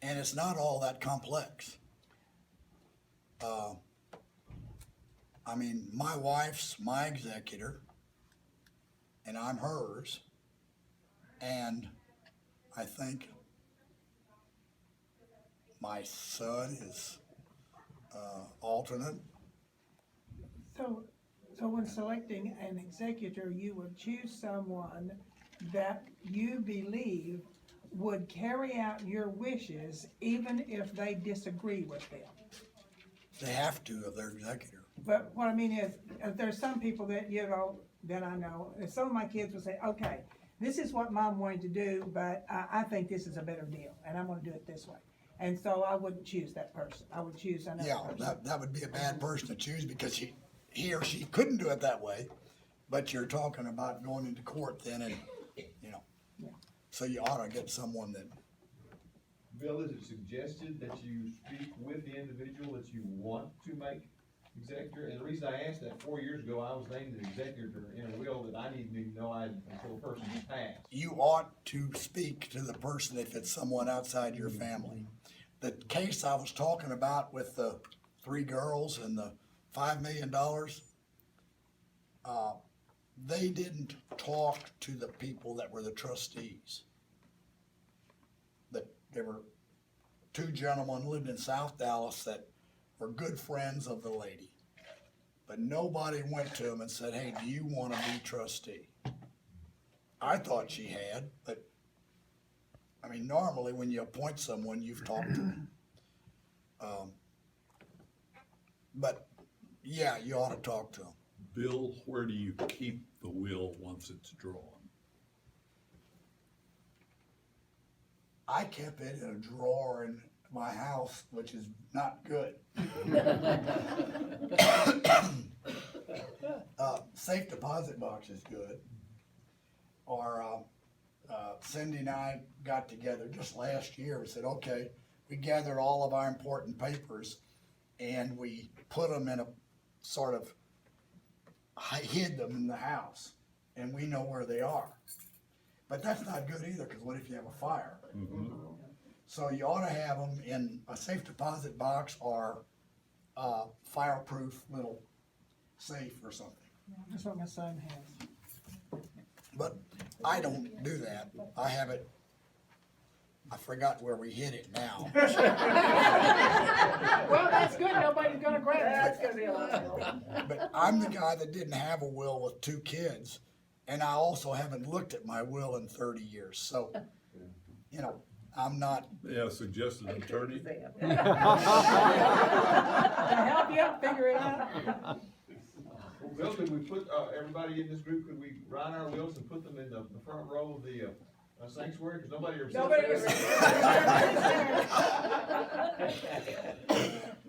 And it's not all that complex. My wife's my executor, and I'm hers, and I think my son is alternate. So when selecting an executor, you would choose someone that you believe would carry out your wishes even if they disagree with them. They have to of their executor. But what I mean is, there's some people that, that I know, and some of my kids will say, okay, this is what mom wanted to do, but I think this is a better deal, and I'm gonna do it this way. And so I wouldn't choose that person. I would choose another person. Yeah, that would be a bad person to choose because he or she couldn't do it that way, but you're talking about going into court then and, Yeah. so you ought to get someone that, Bill, is it suggested that you speak with the individual that you want to make executor? And the reason I asked that, 4 years ago, I was named an executor in a will that I didn't even know until the person passed. you ought to speak to the person if it's someone outside your family. The case I was talking about with the 3 girls and the $5 million, they didn't talk to the people that were the trustees. There were 2 gentlemen who lived in South Dallas that were good friends of the lady. But nobody went to them and said, hey, do you want to be trustee? I thought she had, but normally when you appoint someone, you've talked to them. But yeah, you ought to talk to them. Bill, where do you keep the will once it's drawn? I kept it in a drawer in my house, which is not good. Safe deposit box is good. Or Cindy and I got together just last year. We said, okay, we gathered all of our important papers and we put them in a sort of, I hid them in the house and we know where they are. But that's not good either, because what if you have a fire? Mm-hmm. So you ought to have them in a safe deposit box or fireproof little safe or something. That's what my son has. But I don't do that. I have it, I forgot where we hid it now. Well, that's good, nobody's gonna grab That's gonna be a lot of help. But I'm the guy that didn't have a will with 2 kids, and I also haven't looked at my will in 30 years, so, you know, I'm not, Yeah, suggested attorney. Can I help you figure it out? Well, could we put, everybody in this group, could we write our wills and put them in the front row of the, sanctuary, cause nobody ever. Nobody ever-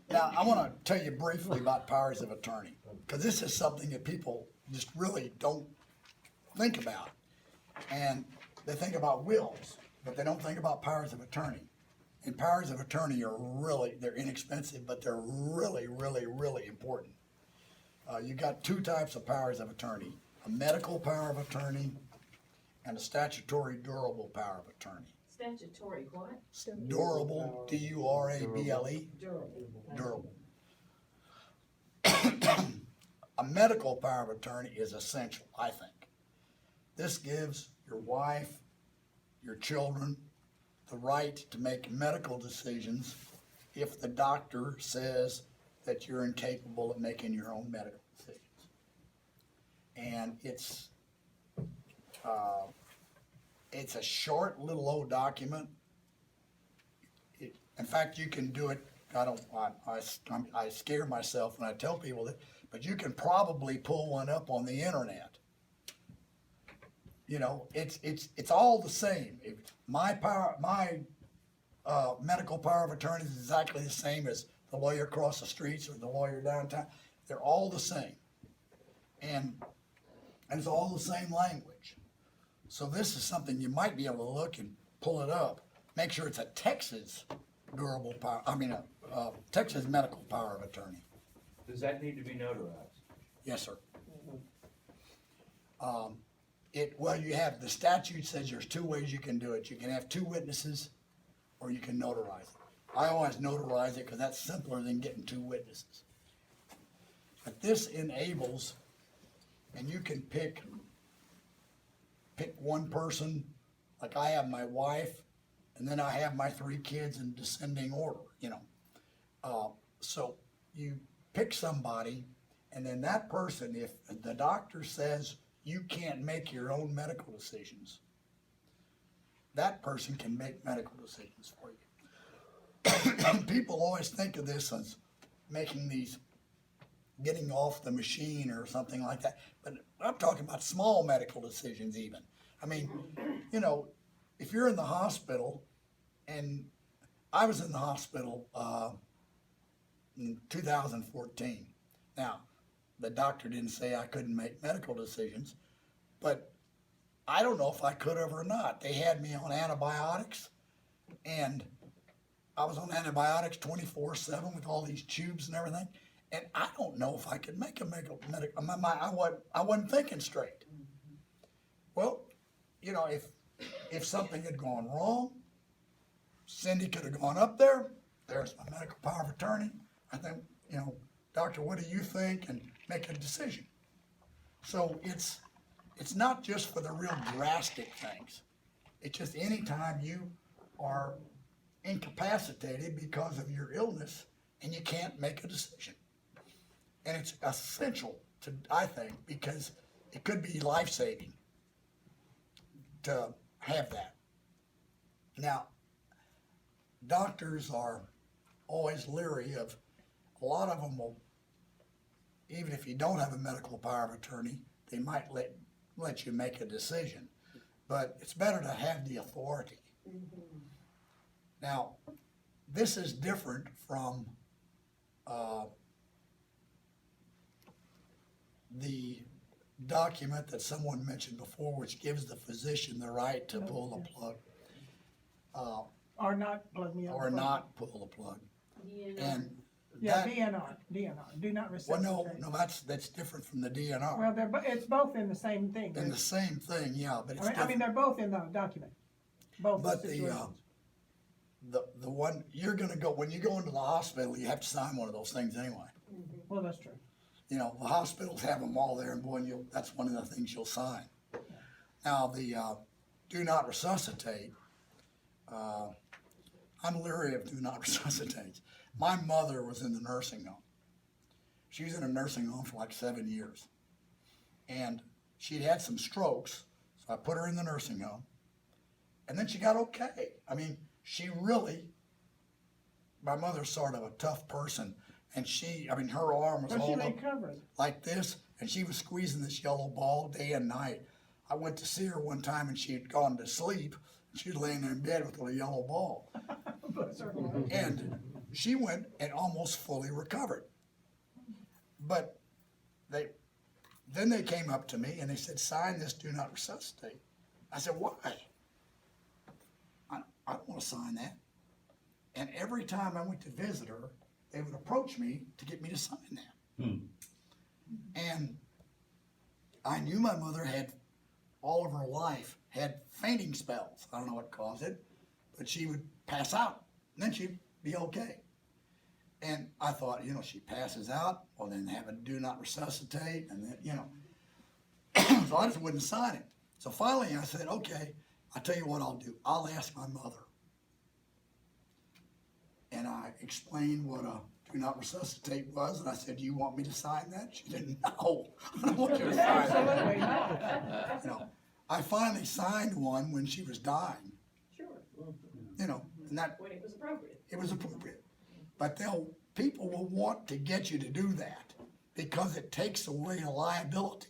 now, I wanna tell you briefly about powers of attorney, cause this is something that people just really don't think about. And they think about wills, but they don't think about powers of attorney. And powers of attorney are really, they're inexpensive, but they're really, really, really important. You got 2 types of powers of attorney, a medical power of attorney and a statutory durable power of attorney. Statutory what? Durable, D-U-R-A-B-L-E, durable. A medical power of attorney is essential, I think. This gives your wife, your children, the right to make medical decisions if the doctor says that you're incapable of making your own medical decisions. And it's a short little old document. In fact, you can do it, I scare myself when I tell people that, but you can probably pull one up on the internet. You know, it's all the same. My medical power of attorney is exactly the same as the lawyer across the streets or the lawyer downtown. They're all the same. And it's all the same language. So this is something you might be able to look and pull it up. Make sure it's a Texas durable power, Texas medical power of attorney. Does that need to be notarized? Yes, sir. Well, you have, the statute says there's 2 ways you can do it. You can have 2 witnesses, or you can notarize it. I always notarize it because that's simpler than getting 2 witnesses. But this enables, and you can pick one person, like I have my wife, and then I have my 3 kids in descending order, you know. So you pick somebody, and then that person, if the doctor says you can't make your own medical decisions, that person can make medical decisions for you. People always think of this as getting off the machine or something like that, but I'm talking about small medical decisions even. I mean, you know, if you're in the hospital, and I was in the hospital in 2014. Now, the doctor didn't say I couldn't make medical decisions, but I don't know if I could have or not. They had me on antibiotics, and I was on antibiotics 24/7 with all these tubes and everything, and I don't know if I could make a medical. I wasn't thinking straight. Well, you know, if something had gone wrong, Cindy could have gone up there. There's my medical power of attorney. I think, you know, doctor, what do you think? And make a decision. So it's not just for the real drastic things. It's just anytime you are incapacitated because of your illness and you can't make a decision. And it's essential to, I think, because it could be life-saving to have that. Now, doctors are always leery of, a lot of them will, even if you don't have a medical power of attorney, they might let you make a decision. But it's better to have the authority. Now, this is different from the document that someone mentioned before, which gives the physician the right to pull the plug. Or not plug me up. Or not pull the plug. And Yeah, that, DNR, do not well, resuscitate. no, that's different from the DNR. Well, it's both in the same thing. And the same thing, yeah, but it's I mean, different. they're both in the document, both But situations. the one, you're gonna go, when you go into the hospital, you have to sign one of those things anyway. Well, that's true. You know, the hospitals have them all there, and boy, that's one of the things you'll sign. Now, the, do not resuscitate, I'm leery of do not resuscitate. My mother was in the nursing home. She was in a nursing home for like 7 years. And she'd had some strokes, so I put her in the nursing home. And then she got okay. I mean, she really, my mother's sort of a tough person, and her arm was Well, she all up recovered. like this, and she was squeezing this yellow ball day and night. I went to see her one time, and she had gone to sleep. She was laying there in bed with a yellow ball. Bless her. And she went and almost fully recovered. But then they came up to me and they said, sign this, do not resuscitate. I said, why? I don't want to sign that. And every time I went to visit her, they would approach me to get me to sign that. And I knew my mother had, all of her life, had fainting spells. I don't know what caused it, but she would pass out, and then she'd be okay. And I thought, she passes out, well then have a do not resuscitate, and then, so I just wouldn't sign it. So finally I said, okay, I'll tell you what I'll do. I'll ask my mother. And I explained what a do not resuscitate was, and I said, do you want me to sign that? She said, no, I don't want you to sign Absolutely that. not. I finally signed one when she was dying, Sure, and that, when it was appropriate. it was appropriate. But people will want to get you to do that because it takes away a liability.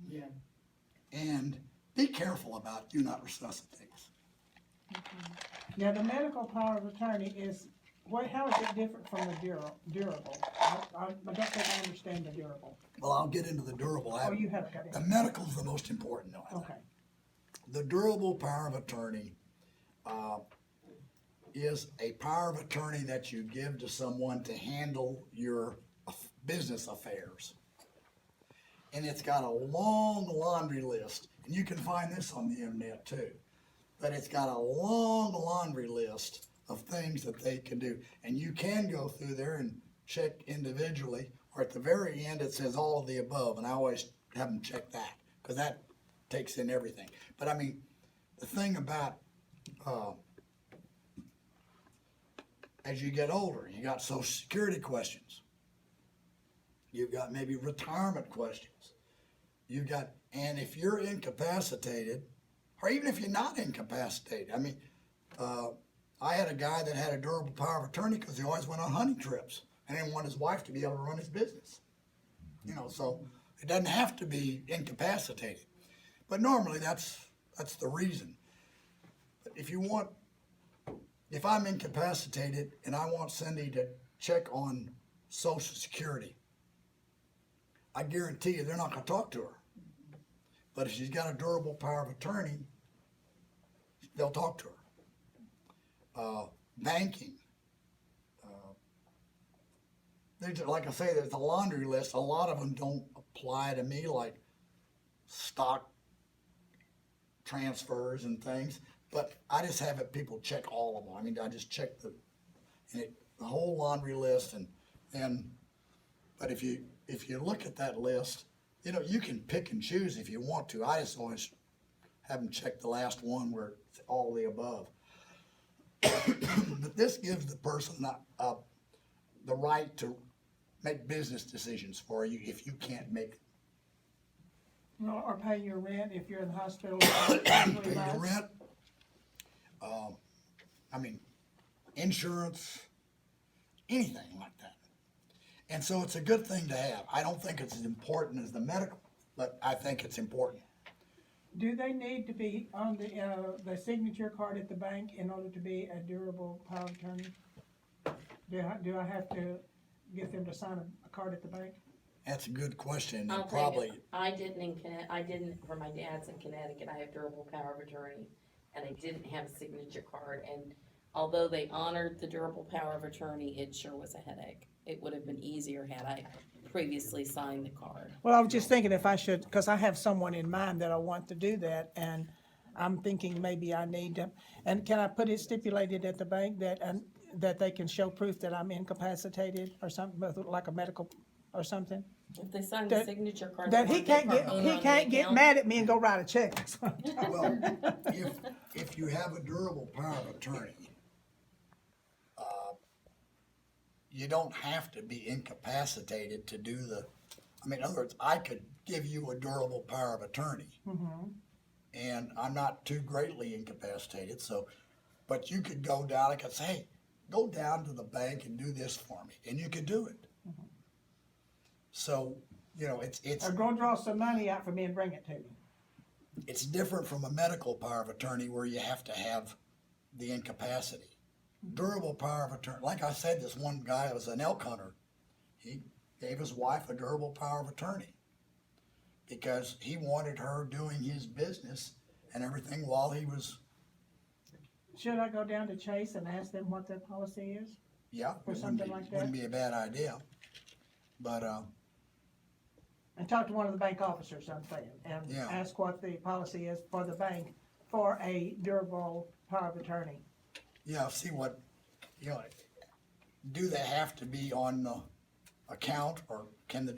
Yeah. And be careful about do not resuscitate. Now, the medical power of attorney is, how is it different from the durable? I don't think I understand the durable. Well, I'll get into the durable. Oh, you have got it. The medical's the most important though, I think. Okay. The durable power of attorney is a power of attorney that you give to someone to handle your business affairs. And it's got a long laundry list, and you can find this on the internet too. But it's got a long laundry list of things that they can do. And you can go through there and check individually, or at the very end it says all of the above, and I always have them check that, because that takes in everything. But I mean, the thing about, as you get older, you got Social Security questions. You've got maybe retirement questions. You've got, and if you're incapacitated, or even if you're not incapacitated, I mean, I had a guy that had a durable power of attorney because he always went on hunting trips and didn't want his wife to be able to run his business. So it doesn't have to be incapacitated. But normally that's the reason. But if I'm incapacitated and I want Cindy to check on Social Security, I guarantee you they're not gonna talk to her. But if she's got a durable power of attorney, they'll talk to her. Banking. Like I say, there's a laundry list. A lot of them don't apply to me, like stock transfers and things. But I just have people check all of them. I mean, I just check the whole laundry list, but if you look at that list, you can pick and choose if you want to. I just always have them check the last one where it's all the above. But this gives the person the right to make business decisions for you if you can't make Or pay your rent if you're in the hospital. pay your rent. Insurance, anything like that. And so it's a good thing to have. I don't think it's as important as the medical, but I think it's important. Do they need to be on the signature card at the bank in order to be a durable power of attorney? Do I have to get them to sign a card at the bank? That's a good question. I'll And tell probably, you, I didn't, for my dad's in Connecticut, I have durable power of attorney, and I didn't have a signature card, and although they honored the durable power of attorney, it sure was a headache. It would have been easier had I previously signed the card. Well, I was just thinking if I should, because I have someone in mind that I want to do that, and I'm thinking maybe I need to, and can I put it stipulated at the bank that they can show proof that I'm incapacitated or something, like a medical or something? If they sign That- the signature card. That they he want their can't get, owner he on the can't get account. mad at me and go write a check. Well, if you have a durable power of attorney, you don't have to be incapacitated to do I mean, in other words, I could give you a durable power of attorney. And I'm not too greatly incapacitated, so, but you could go down, I could say, hey, go down to the bank and do this for me, and you could do it. So, you know, it's Or go draw some money out for me and bring it to me. it's different from a medical power of attorney where you have to have the incapacity. Durable power of attorney, like I said, this one guy was an elk hunter. He gave his wife a durable power of attorney because he wanted her doing his business and everything while he was, Should I go down to Chase and ask them what their policy is? yeah. Or it something wouldn't be- like that? Wouldn't be a bad idea. But, And talk to one of the bank officers, I'm saying, and Yeah. ask what the policy is for the bank for a durable power of attorney. yeah, see what, you know, do they have to be on the account or can the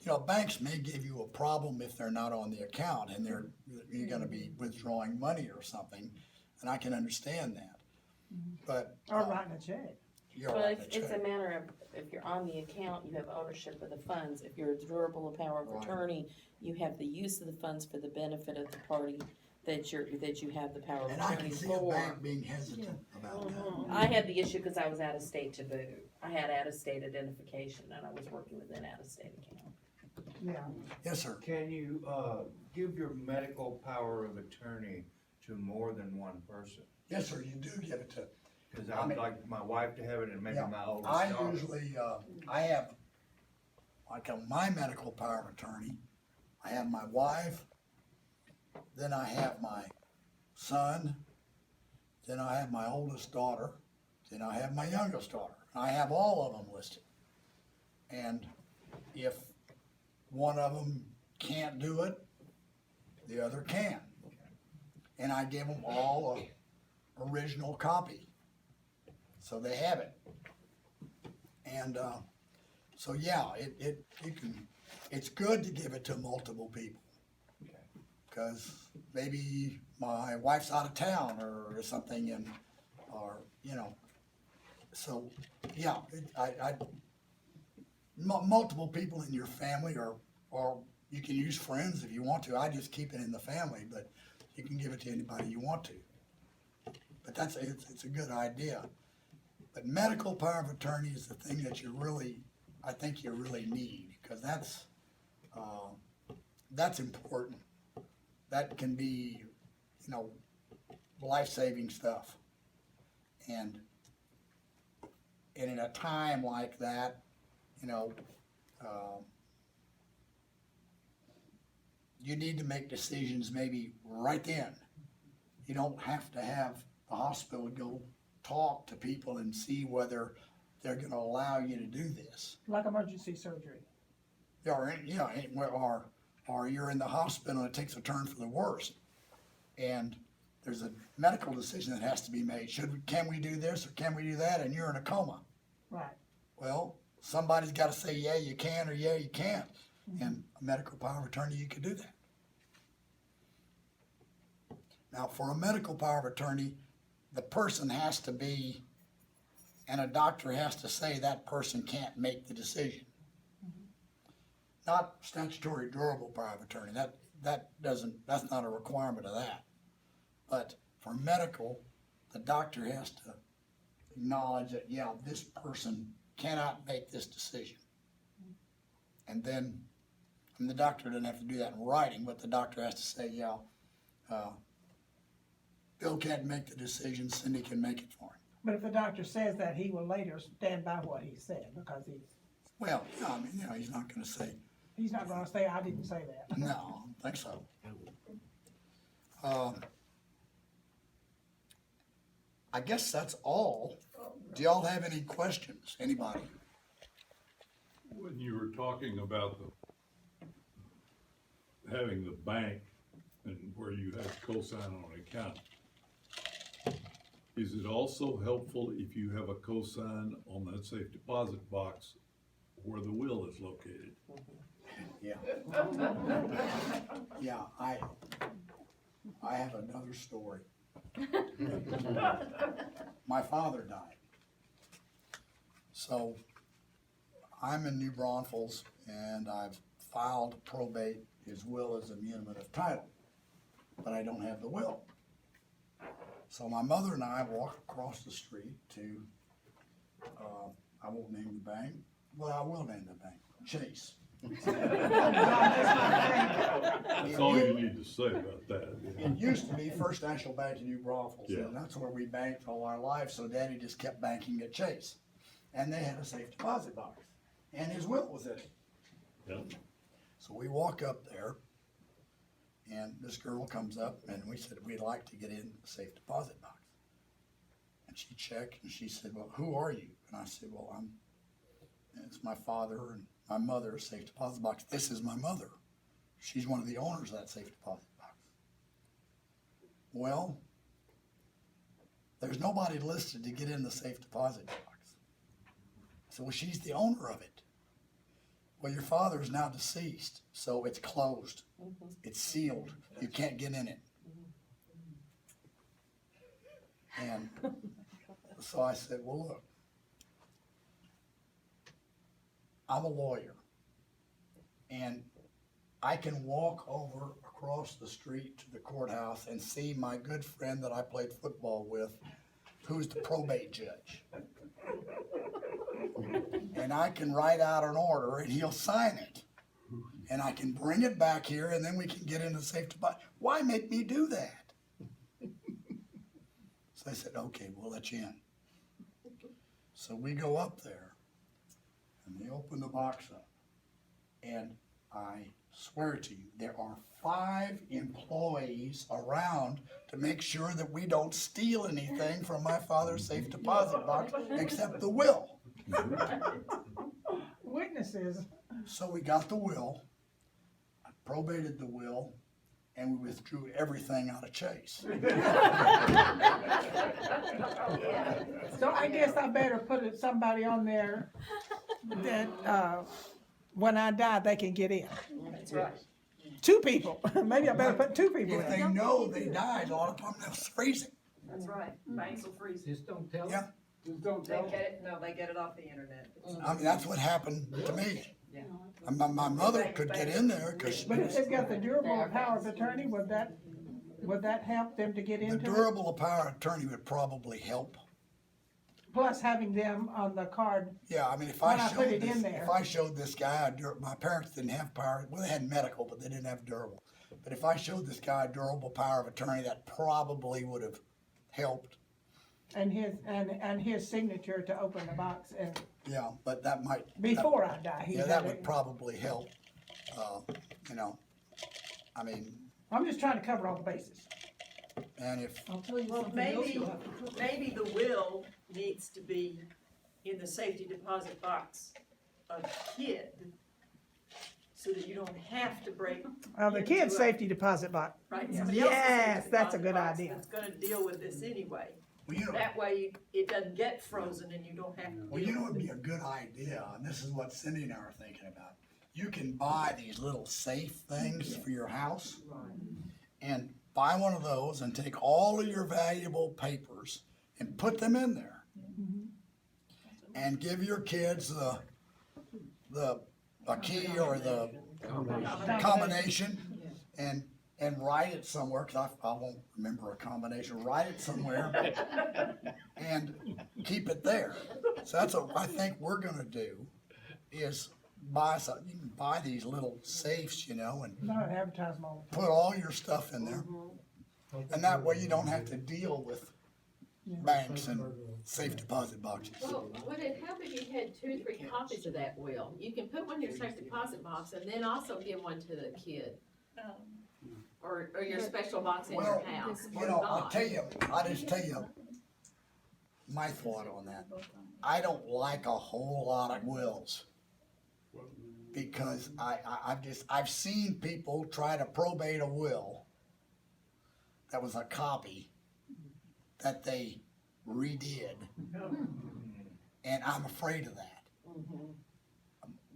you know, banks may give you a problem if they're not on the account and you're gonna be withdrawing money or something, and I can understand that. But. Or writing a check. You're Well, right, it's a matter of, if you're on the account, you have ownership of the funds. If you're a durable power of Right. attorney, you have the use of the funds for the benefit of the party that you have the power of And I attorney can see a for. bank being hesitant about that. I had the issue because I was out of state to boot. I had out of state identification and I was working with an out of state account. Yeah. Yes, sir. Can you, give your medical power of attorney to more than one person? Yes, sir, you do give it to, Cause I I'd mean- like my wife to have it and maybe Yeah, my oldest I daughter. usually, I have, like, my medical power of attorney, I have my wife, then I have my son, then I have my oldest daughter, then I have my youngest daughter. I have all of them listed. And if one of them can't do it, the other can. And I give them all a original copy, so they have it. And, so yeah, it's good to give it to multiple people. Cause maybe my wife's out of town or something and, or, you know, so, yeah, multiple people in your family or you can use friends if you want to. I just keep it in the family, but you can give it to anybody you want to. But it's a good idea. But medical power of attorney is the thing that I think you really need, because that's important. That can be, you know, life-saving stuff. And in a time like that, you know, you need to make decisions maybe right then. You don't have to have the hospital go talk to people and see whether they're gonna allow you to do this. Like emergency surgery. Or, you know, or you're in the hospital and it takes a turn for the worse. And there's a medical decision that has to be made. Can we do this or can we do that? And you're in a coma. Right. Well, somebody's gotta say, yeah, you can, or yeah, you can't. And a medical power of attorney, you could do that. Now, for a medical power of attorney, the person has to be, and a doctor has to say that person can't make the decision. Not statutory durable power of attorney, that's not a requirement of that. But for medical, the doctor has to acknowledge that, yeah, this person cannot make this decision. And then, and the doctor doesn't have to do that in writing, but the doctor has to say, yeah, Bill can't make the decision, Cindy can make it for him. But if the doctor says that, he will later stand by what he said, because Well, yeah, I mean, you know, he's not gonna say, he's not gonna say, I didn't say that. no, I don't think so. I guess that's all. Do y'all have any questions, anybody? When you were talking about having the bank and where you have cosign on an account, is it also helpful if you have a cosign on that safe deposit box where the will is located? Yeah. Yeah, I have another story. My father died. So I'm in New Braunfels and I've filed probate his will as a muniment of title, but I don't have the will. So my mother and I walk across the street to, I won't name the bank, well, I will name the bank, Chase. That's all you need to say about that. It used to be First National Bank in New Braunfels, Yeah. and that's where we banked all our lives, so Daddy just kept banking at Chase. And they had a safe deposit box, and his will was in it. Yep. So we walk up there, and this girl comes up, and we said, we'd like to get in the safe deposit box. And she checked, and she said, well, who are you? And I said, well, it's my father and my mother's safe deposit box. This is my mother. She's one of the owners of that safe deposit box. Well, there's nobody listed to get in the safe deposit box. So she's the owner of it. Well, your father is now deceased, so it's closed. It's sealed. You can't get in it. And so I said, well, look, I'm a lawyer, and I can walk over across the street to the courthouse and see my good friend that I played football with, who's the probate judge. And I can write out an order and he'll sign it. And I can bring it back here and then we can get into the safe deposit. Why make me do that? So I said, okay, we'll let you in. So we go up there and they open the box up. And I swear to you, there are 5 employees around to make sure that we don't steal anything from my father's safe deposit box except the will. Witnesses. So we got the will, I probated the will, and we withdrew everything out of Chase. So I guess I better put somebody on there that, when I die, they can get in. That's right. 2 people. Maybe I better put 2 people If they in. know they died, a lot of times they'll freeze it. That's right. Banks will freeze it. Just don't tell Yeah. them. Just don't They tell get it, no, they get it off the internet. I mean, that's what happened to me. Yeah. And my mother could get in there because But if they've got the durable power of attorney, would that help them to get the into it? durable power of attorney would probably help. Plus having them on the card. Yeah, I mean, if When I I put showed it in this, there. if I showed this guy, my parents didn't have power, well, they had medical, but they didn't have durable. But if I showed this guy a durable power of attorney, that probably would have helped. And his signature to open the box and Yeah, but that might. before I die. he Yeah, had that it. would probably help, I mean, I'm just trying to cover all the bases. and if, I'll tell you Well, something else maybe, you'll have to. maybe the will needs to be in the safety deposit box of kid, so that you don't have to break. The into kid's a- safety deposit box. Right, somebody else's Yes, safety that's a deposit good box idea. That's gonna deal with this anyway. well, you know, That way, it doesn't get frozen and you don't have to well, you deal know with what'd it. be a good idea, and this is what Cindy and I are thinking about. You can buy these little safe things for your house. And buy one of those and take all of your valuable papers and put them in there. And give your kids a key or the combination and write it somewhere, cause I won't remember a combination, write it somewhere and keep it there. So that's what I think we're gonna do, is you can buy these little safes, and Not advertise them all the time. put all your stuff in there. And that way you don't have to deal with banks and safe deposit boxes. Well, would it help if you had 2 or 3 copies of that will? You can put one in your safe deposit box and then also give one to the kid. Or your special box in your Well, house, or I'll not. I'll just tell you my thought on that. I don't like a whole lot of wills. Because I've seen people try to probate a will that was a copy that they redid. And I'm afraid of that.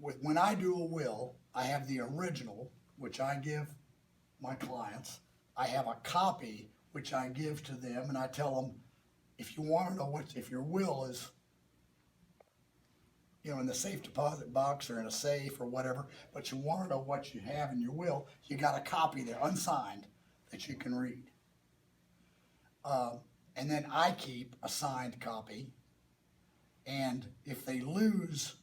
When I do a will, I have the original, which I give my clients. I have a copy, which I give to them, and I tell them, if you wanna know if your will is, you know, in the safe deposit box or in a safe or whatever, but you wanna know what you have in your will, you got a copy there, unsigned, that you can read. And then I keep a signed copy, and if they lose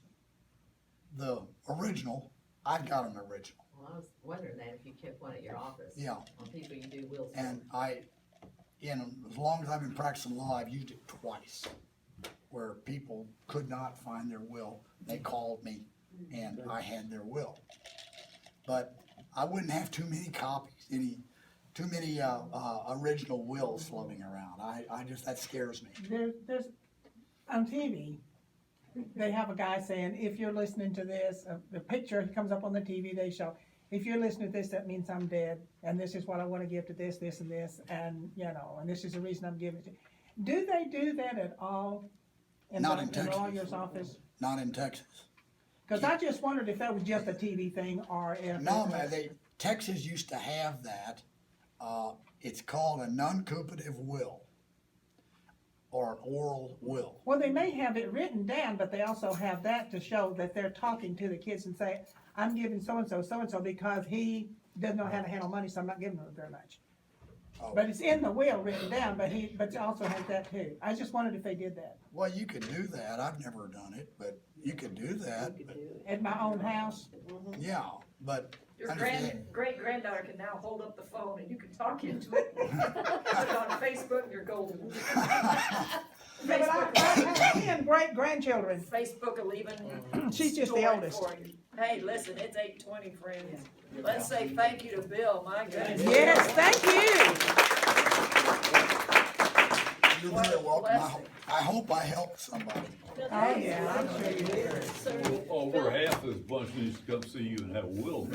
the original, I've got an original. Well, I was wondering that if you kept one at your office. Yeah. On people you do wills for. And as long as I've been practicing law, I've used it twice, where people could not find their will. They called me, and I had their will. But I wouldn't have too many copies, too many original wills floating around. That scares me. There's, on TV, they have a guy saying, if you're listening to this, the picture comes up on the TV, they show, if you're listening to this, that means I'm dead, and this is what I wanna give to this, this, and this, and, you know, and this is the reason I'm giving it to you. Do they do that at all? Not in the Texas. lawyer's office? Not in Texas. Cause I just wondered if that was just a TV thing, or if. No, man, Texas used to have that. It's called a non-cooperative will, or an oral will. Well, they may have it written down, but they also have that to show that they're talking to the kids and say, I'm giving so-and-so because he doesn't know how to handle money, so I'm not giving him very much. Oh. But it's in the will written down, but it also has that too. I just wondered if they did that. Well, you could do that. I've never done it, but you could do that. But, At my own house, yeah, but. Your understand- great-granddaughter can now hold up the phone and you can talk into it. Put it on Facebook and you're golden. but I have 10 great-grandchildren. Facebook will even. She's just the store it oldest. for you. Hey, listen, it's 8:20, friends. Let's say thank you to Bill, my goodness. Yes, thank you. You're very welcome. I hope I helped somebody. Oh, yeah, I'm sure you did. Oh, we're half as bunch that used to come see you and have a will.